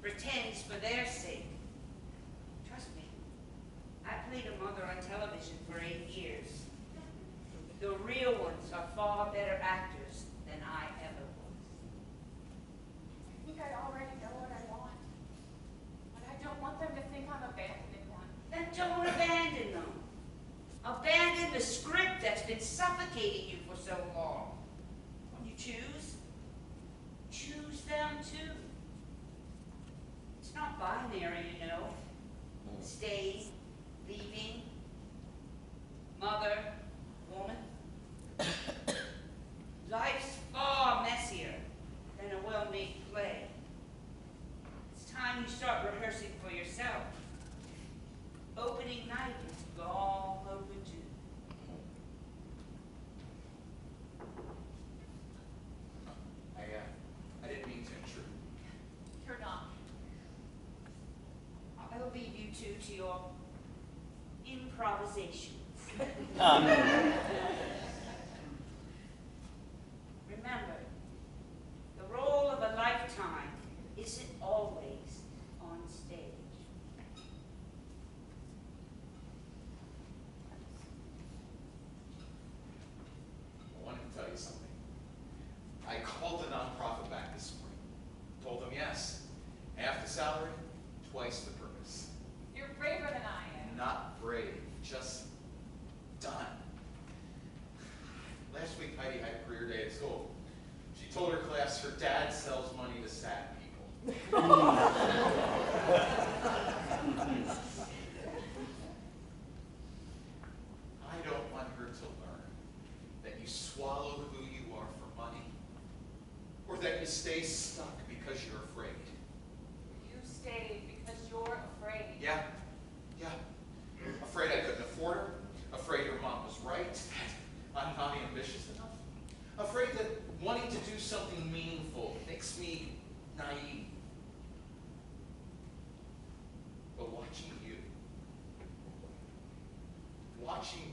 pretends for their sake. Trust me, I played a mother on television for 8 years. The real ones are far better actors than I ever was. I think I already know what I want. But I don't want them to think I'm abandoning them. Then don't abandon them. Abandon the script that's been suffocating you for so long. When you choose them too. It's not binary, you know. Stay, leaving, mother, woman. Life's far messier than a well-made play. It's time you start rehearsing for yourself. Opening night is long overdue. I didn't mean to intrude. You're not. I'll leave you two to your improvisations. Remember, the role of a lifetime isn't always on stage. I wanted to tell you something. I called the nonprofit back this morning. Told them yes, half the salary, twice the purpose. You're braver than I am. Not brave, just done. Last week, Heidi had a career day at school. She told her class her dad sells money to sad people. I don't want her to learn that you swallow who you are for money, or that you stay stuck because you're afraid. You stayed because you're afraid. Yeah. Afraid I couldn't afford her. Afraid her mom was right. That I'm not ambitious enough. Afraid that wanting to do something meaningful makes me naive. But watching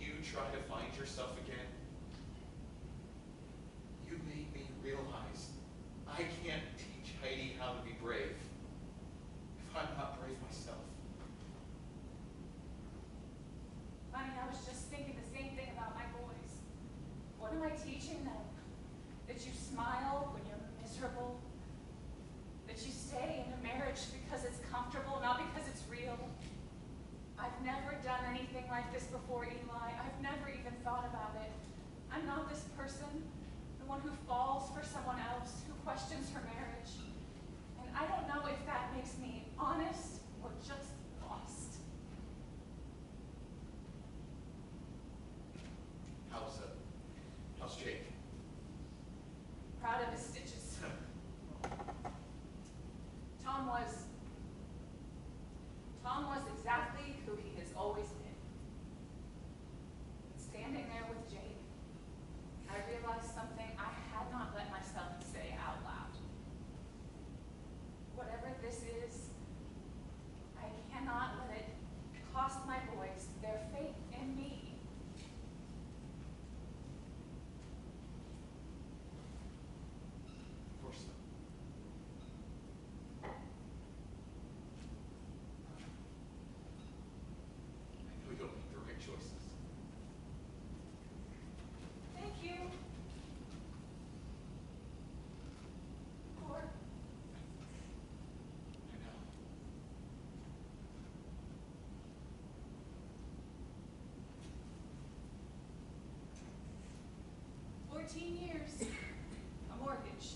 you try to find yourself again, you made me realize I can't teach Heidi how to be brave if I'm not brave myself. Honey, I was just thinking the same thing about my boys. What am I teaching them? That you smile when you're miserable? That you stay in a marriage because it's comfortable, not because it's real? I've never done anything like this before, Eli. I've never even thought about it. I'm not this person, the one who falls for someone else, who questions her marriage. And I don't know if that makes me honest or just lost. How's Jake? Proud of his stitches. Tom was exactly who he has always been. Standing there with Jake, I realized something I had not let myself say out loud. Whatever this is, I cannot let it cost my boys their faith in me. Of course not. I know you'll make the right choices. Thank you. Or I know. 14 years, a mortgage.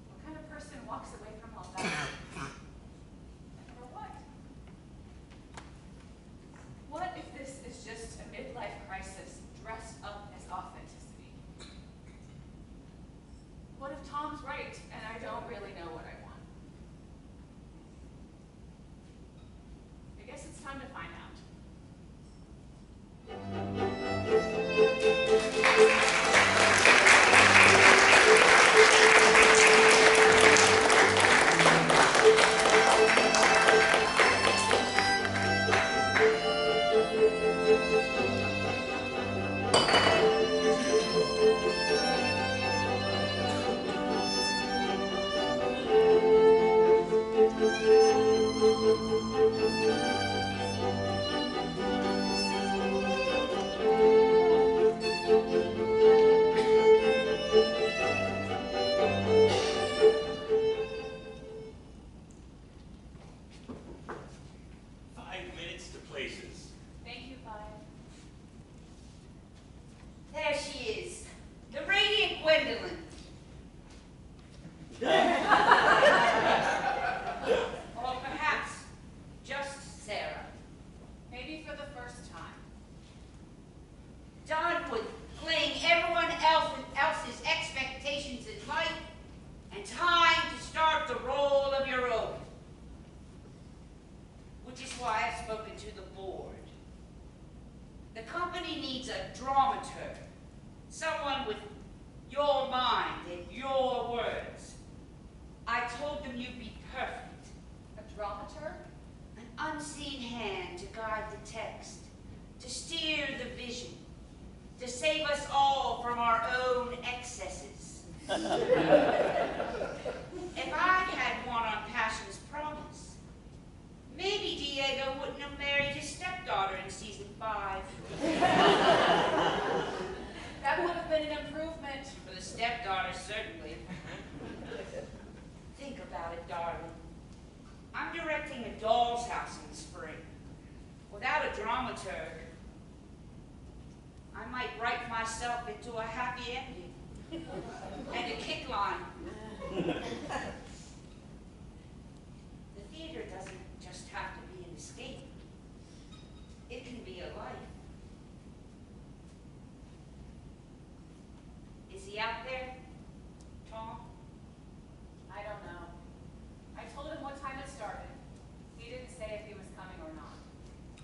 What kind of person walks away from all that? For what? What if this is just a midlife crisis dressed up as authenticity? What if Tom's right and I don't really know what I want? I guess it's time to find out. If I had won on Passion's Promise, maybe Diego wouldn't have married his stepdaughter in season 5. That would have been an improvement. For the stepdaughter, certainly. Think about it, darling. I'm directing A Doll's House in the spring. Without a dramaturg, I might write myself into a happy ending and a kick line. The theater doesn't just have to be an escape. It can be a life. Is he out there, Tom? I don't know. I told him what time it started. He didn't say if he was coming or not.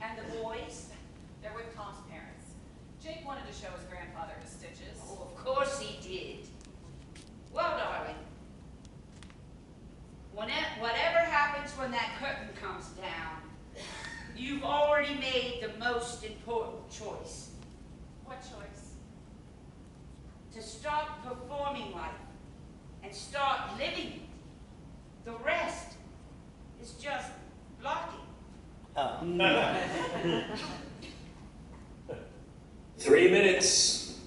And the boys? They're with Tom's parents. Jake wanted to show his grandfather his stitches. Oh, of course he did. Well, darling, whatever happens when that curtain comes down, you've already made the most important choice. What choice? To stop performing life and start living it. The rest is just blocking. 3 minutes.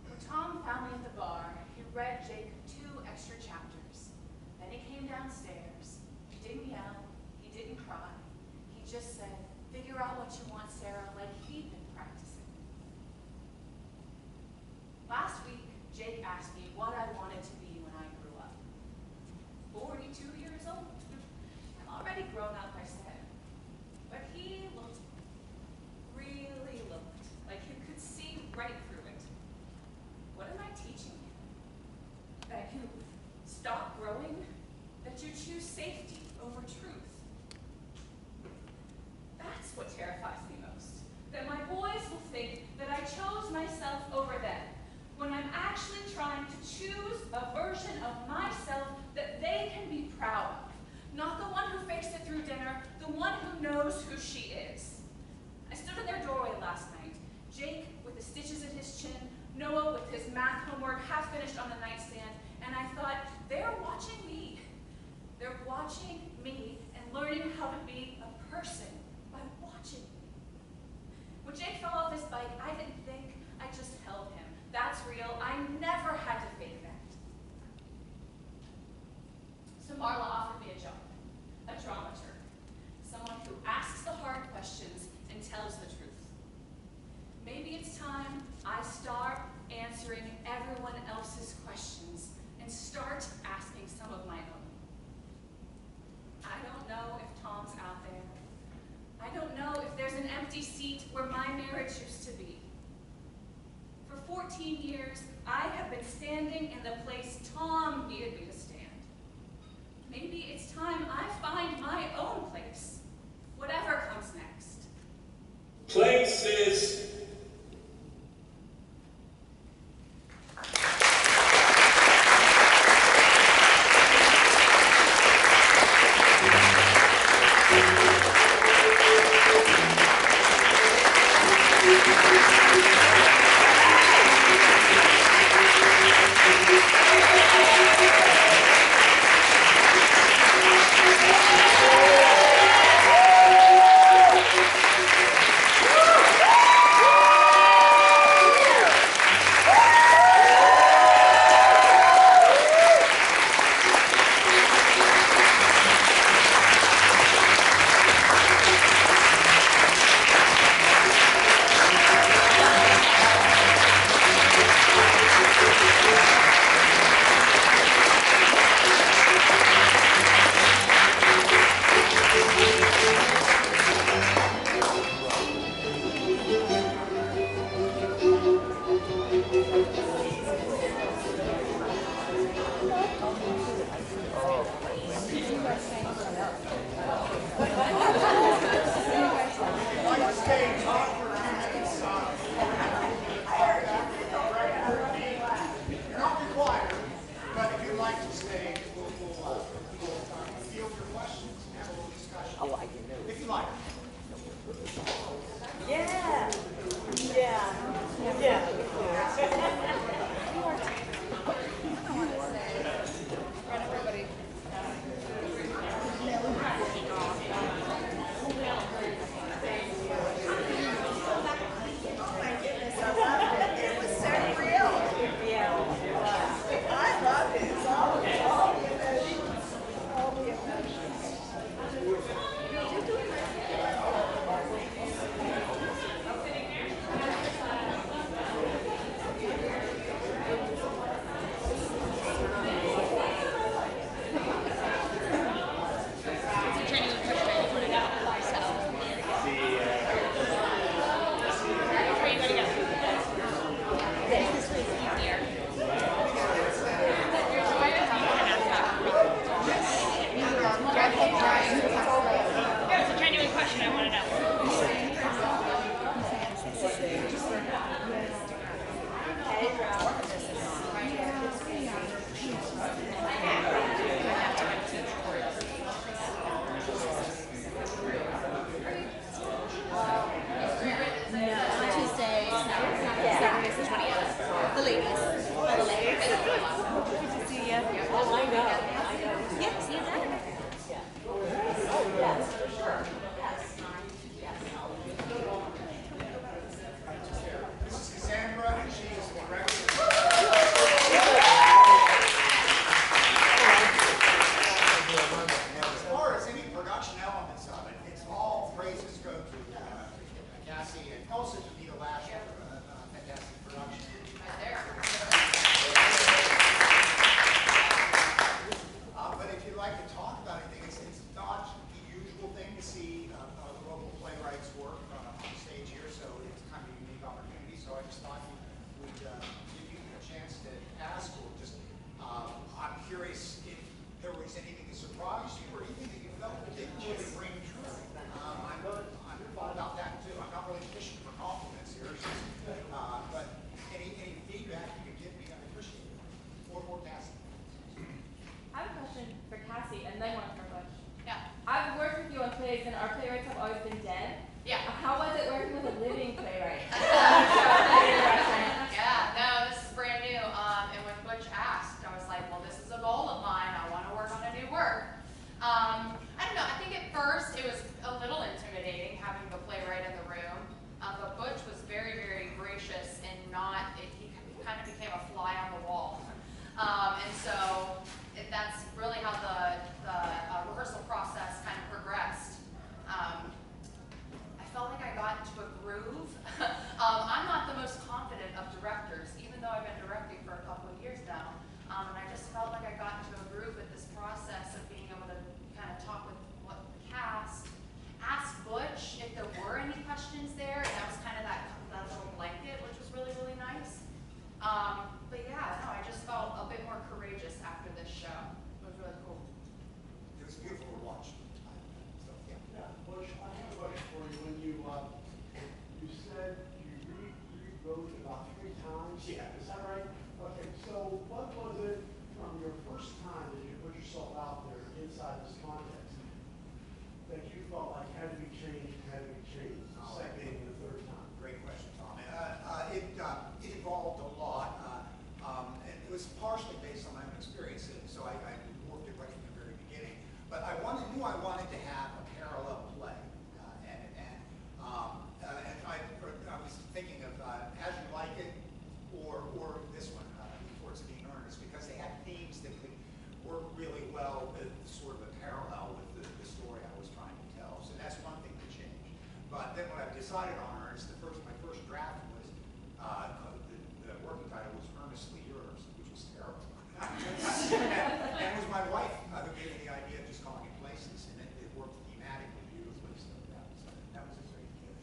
When Tom found me at the bar, he read Jake 2 extra chapters. Then he came downstairs. He didn't yell. He didn't cry. He just said, "Figure out what you want, Sarah," like he'd been practicing. Last week, Jake asked me what I wanted to be when I grew up. 42 years old. I'm already grown up, I said. But he really looked like he could see right through it. What am I teaching you? That you stop growing? That you choose safety over truth? That's what terrifies me most. That my boys will think that I chose myself over them, when I'm actually trying to choose a version of myself that they can be proud of. Not the one who fakes it through dinner, the one who knows who she is. I stood in their doorway last night, Jake with the stitches in his chin, Noah with his math homework half finished on the nightstand, and I thought, they're watching me. They're watching me and learning how to be a person by watching me. When Jake fell off his bike, I didn't think, I just held him. That's real. I never had to fake that. So Marla offered me a job, a dramaturg, someone who asks the hard questions and tells the truth. Maybe it's time I start answering everyone else's questions and start asking some of my own. I don't know if Tom's out there. I don't know if there's an empty seat where my marriage used to be. For 14 years, I have been standing in the place Tom needed me to stand. Maybe it's time I find my own place, whatever comes next. Places. Oh, I didn't know. If you like. Yeah. Yeah. Yeah. Decided on her. My first draft was the working title was "Earnestly Yours," which was terrible. and it was my wife who gave me the idea of just calling it Places, and it worked thematically beautifully. So that was a great gift.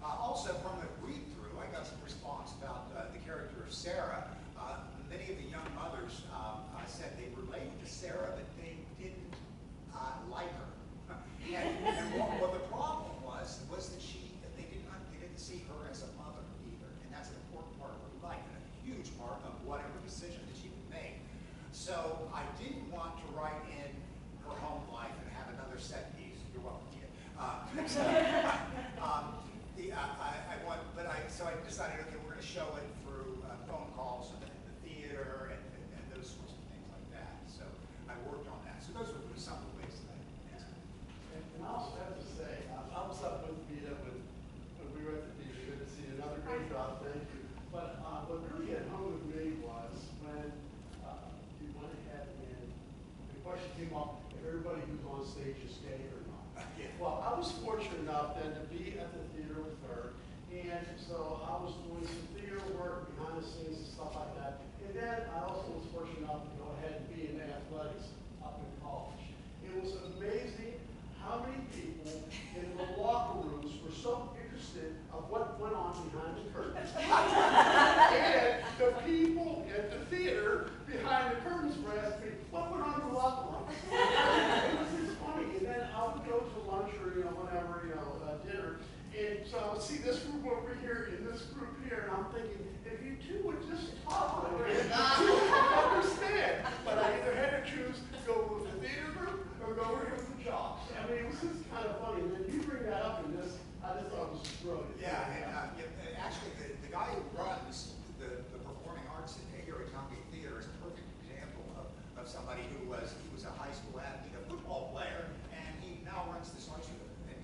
Also, from the read-through, I got some response about the character of Sarah. Many of the young mothers said they related to Sarah, but they didn't like her. and what the problem was that they didn't see her as a mother either, and that's an important part of her life and a huge part of whatever decision that she would make. So I didn't want to write in her home life and have another set piece. You're welcome. So I decided, okay, we're going to show it through phone calls and the theater and those sorts of things like that. So I worked on that. So those were some of the ways that I did. And I also have to say, I was up with Vita when we were at the theater. Good to see you. Another great job, thank you. But what really hit home with me was when you went ahead and the question came up if everybody who's on stage is gay or not. Yeah. Well, I was fortunate enough then to be at the theater with her. And so I was doing some theater work behind the scenes and stuff like that. And then I also was fortunate enough to go ahead and be in athletics up in college. It was amazing how many people in the locker rooms were so interested of what went on behind the curtains. And the people at the theater behind the curtains were asking me, what went on in the locker room? It was just funny. And then I would go to lunch or, whatever, dinner. And so I would see this group over here and this group here, and I'm thinking, if you two would just talk a little bit, you would understand. But I either had to choose to go with the theater group or go over here with the jocks. I mean, it was just kind of funny. And then you bring that up in this, I just thought it was brilliant. Yeah, and actually the guy who runs the performing arts here at Towngate Theatre is a perfect example of somebody who was a high school athlete, a football player, and he now runs this arts group. And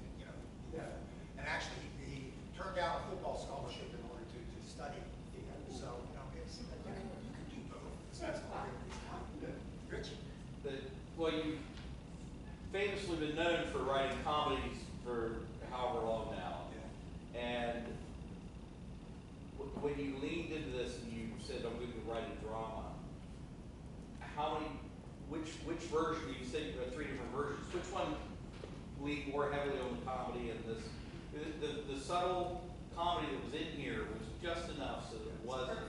and actually he turned down a football scholarship in order to study theater. So it's you can do both. So that's great. Rich. Well, you've famously been known for writing comedies for however long now. Yeah. And when you leaned into this and you said, I'm going to write a drama, which version, you said you've got 3 different versions, which one leaned more heavily on the comedy and this? The subtle comedy that was in here was just enough so that it wasn't,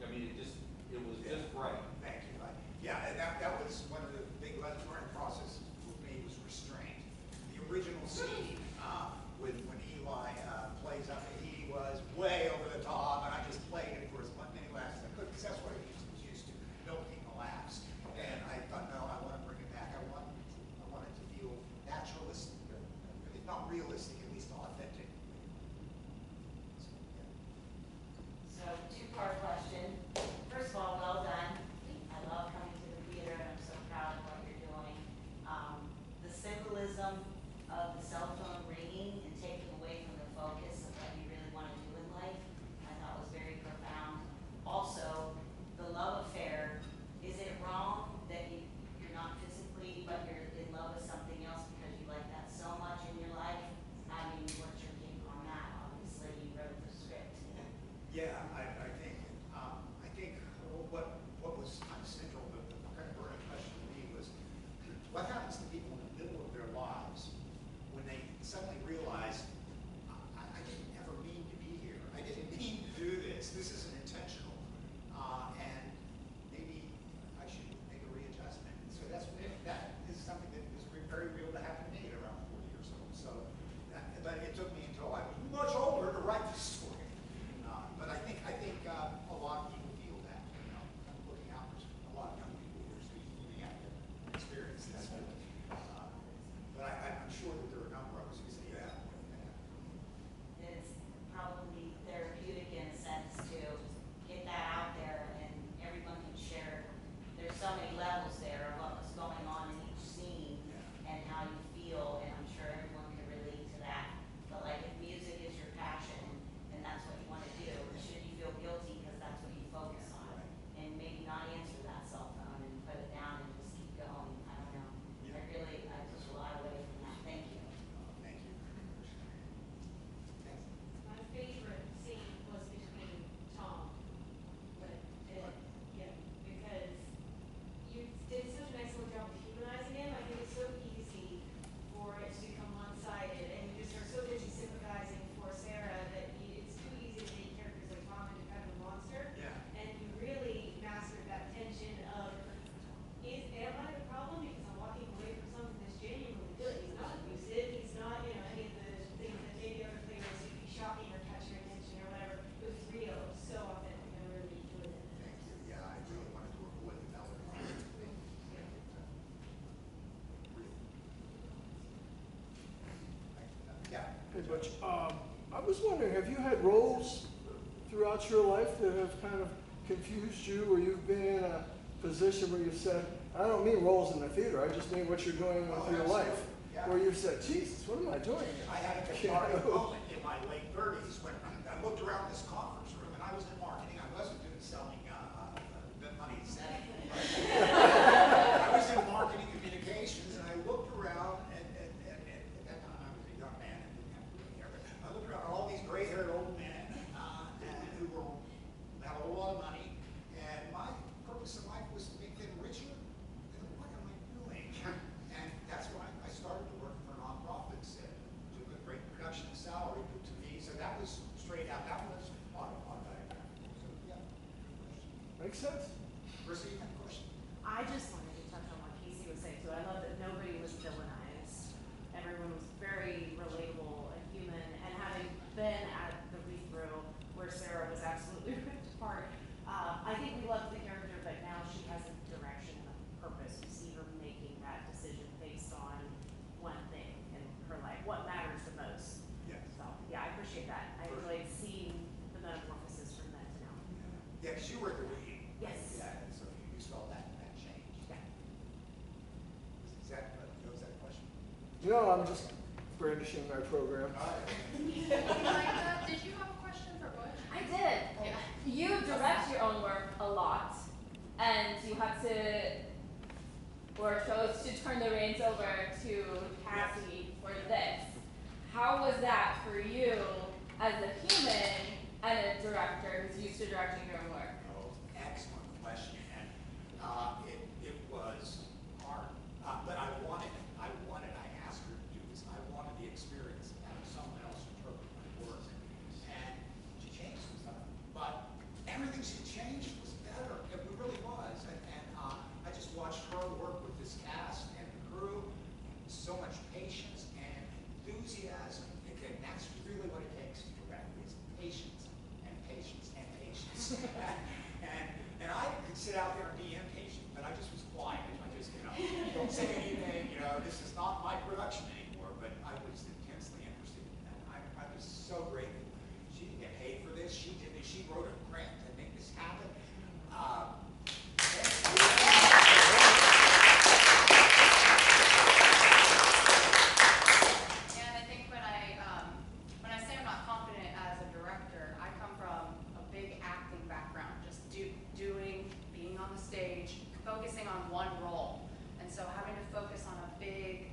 I mean, it was just right. Thank you. Yeah, and that was one of the big learning processes with me was restraint. The original scene when Eli plays up, he was way over the top, and I just played it for as many laughs as I could, because that's what he was used to, milking the laughs. And I thought, no, I want to bring it back. I want it to feel naturalistic, if not realistic, at least authentic. So, 2-part question. First of all, well done. I love coming to the theater, and I'm so proud of what you're doing. The symbolism of the cell phone ringing and taking away from the focus of what you really want to do in life, I thought was very profound. Also, the love affair. Is it wrong that you're not physically, but you're in love with something else because you like that so much in your life? I mean, what's your take on that? Obviously, you wrote the script. Yeah, I think what was kind of central, the kind of burning question to me was, what happens to people in the middle of their lives when they suddenly realize, I But I was wondering, have you had roles throughout your life that have kind of confused you, or you've been in a position where you've said, I don't mean roles in the theater, I just mean what you're doing with your life, where you've said, Jesus, what am I doing here? I had a cathartic moment in my late 30s when I looked around this conference room, and I was in marketing. I wasn't doing selling the money setting. I was in marketing communications, and I looked around, and at that time I was a young man and didn't have gray hair, but I looked around at all these gray-haired old men who had a lot of money, and my purpose in life was to make them richer. And what am I doing? And that's why I started to work for nonprofits and took a great production and salary to me. So that was straight out. That was on diagram. So yeah. Makes sense. Percy, you have a question? I just wanted to touch on what Casey was saying too. I love that nobody was villainized. Everyone was very relatable and human. And having been at the read-through where Sarah was absolutely ripped apart, I think we loved the character, but now she has a direction and a purpose. We see her making that decision based on one thing in her life, what matters the most. Yes. So yeah, I appreciate that. I enjoyed seeing the metamorphosis from then to now. Yeah, because you were the lead. Yes. Yeah, and so you saw that change. Yeah. Was that a question? No, I'm just brandishing my program. Did you have a question for Butch? I did. Yeah. You direct your own work a lot, and you had to, or chose to turn the reins over to Cassie for this. How was that for you as a human and a director who's used to directing your own work? Oh, excellent question. And it was hard, but I asked her to do this. I wanted the experience of having someone else interpret my work. And she changed some stuff, but everything she changed was better. It really was. And I just watched her work with this cast and the crew. So much patience and enthusiasm. And that's really what it takes to direct, is patience and patience and patience. and I could sit out there and be impatient, but I just was quiet. I just, don't say anything. This is not my production anymore, but I was intensely interested in that. I was so grateful. She didn't get paid for this. She did this. She wrote a grant to make this happen. And I think when I say I'm not confident as a director, I come from a big acting background, just being on the stage, focusing on one role. And so having to focus on a big,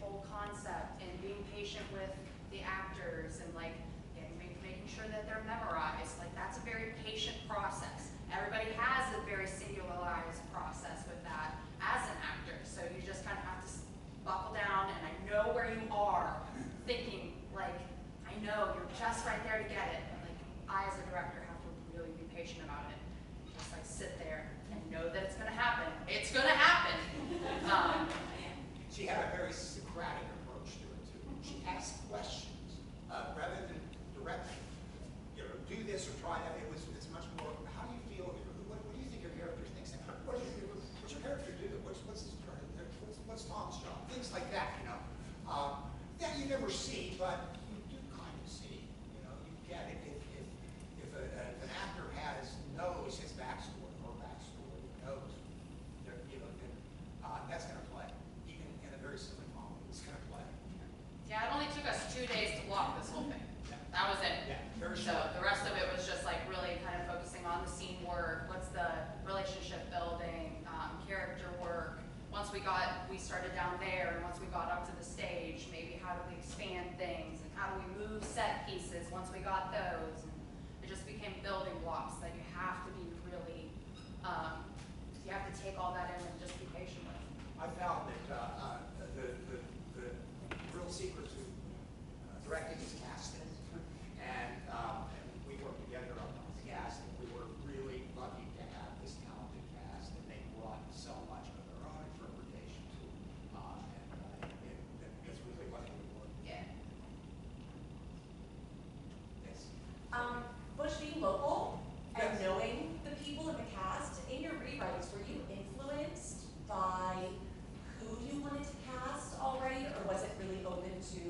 whole concept and being patient with the actors and making sure that they're memorized, that's a very patient process. Everybody has a very singularized process with that as an actor. So you just kind of have to buckle down, and I know where you are, thinking I know you're just right there to get it. And I as a director have to really be patient about it. Just sit there and know that it's going to happen. It's going to happen. She had a very Socratic approach to it too. She asked questions rather than directing. Do this or try that. It's much more. How do you feel here? What do you think your character thinks? What's your character do? What's Tom's job? Things like that. That you never see, but you do kind of see. You get it. If an actor knows his backstory or backstory, knows that's going to play. Even in a very silly comedy, it's going to play. Yeah, it only took us 2 days to block this whole thing. That was it. Yeah, very So short. the rest of it was just really kind of focusing on the scene work, what's the relationship building, character work. Once we started down there, and once we got up to the stage, maybe how do we expand things, and how do we move set pieces once we got those. And it just became building blocks that you have to be really, you have to take all that in and just be patient with. I found that the real secret to directing is casting, and we worked together on this casting. We were really lucky to have this talented cast, and they brought so much of their own interpretation to it, and it's really what we were. Yeah. Yes. Bush, being local and Yes. knowing the people in the cast, in your rewrites, were you influenced by who you wanted to cast already, or was it really open to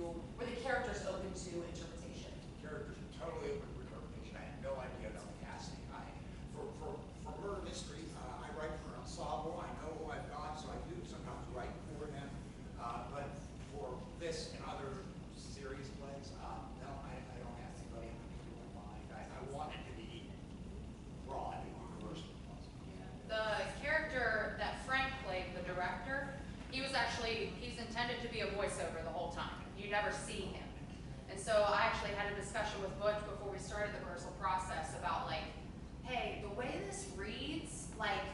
so I actually had a discussion with Butch before we started the rehearsal process about like, hey, the way this reads, like,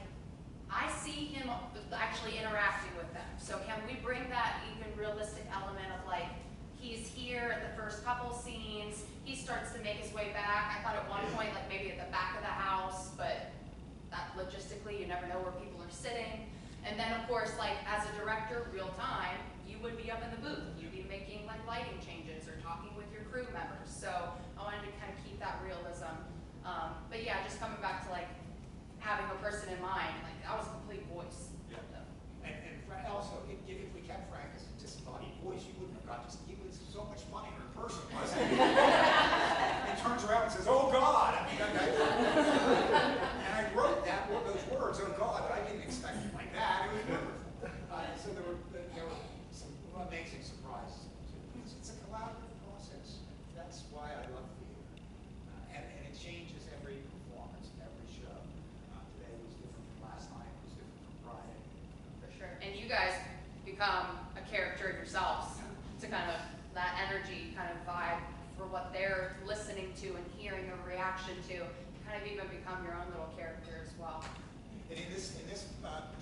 I see him actually interacting with them. So can we bring that even realistic element of like, he's here at the first couple scenes, he starts to make his way back. I thought at one point, like maybe at the back of the house, but that logistically, you never know where people are sitting. And then of course, like as a director, real time, you would be up in the booth. You'd be making like lighting changes or talking with your crew members. So I wanted to kind of keep that realism. But yeah, just coming back to like having a person in mind, like that was a complete voice. Yeah. And also, if we kept Frank as a disembodied voice, you wouldn't have got to. He was so much funnier in person, wasn't he? He turns around and says, "Oh God!" I mean, and I wrote those words, "Oh God," but I didn't expect it like that. It was wonderful. So there were some amazing surprises. It's a collaborative process. That's why I love theater, and it changes every performance, every show. Today was different from last night. It was different from Friday. For sure. And you guys become a character yourselves to kind of that energy kind of vibe for what they're listening to and hearing a reaction to, kind of even become your own little character as well. And in this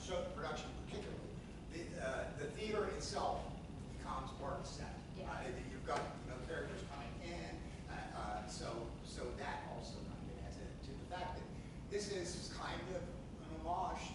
show production particularly, the theater itself becomes part of the set. Yeah. You've got characters coming in, so that also kind of adds to the fact that this is kind of an homage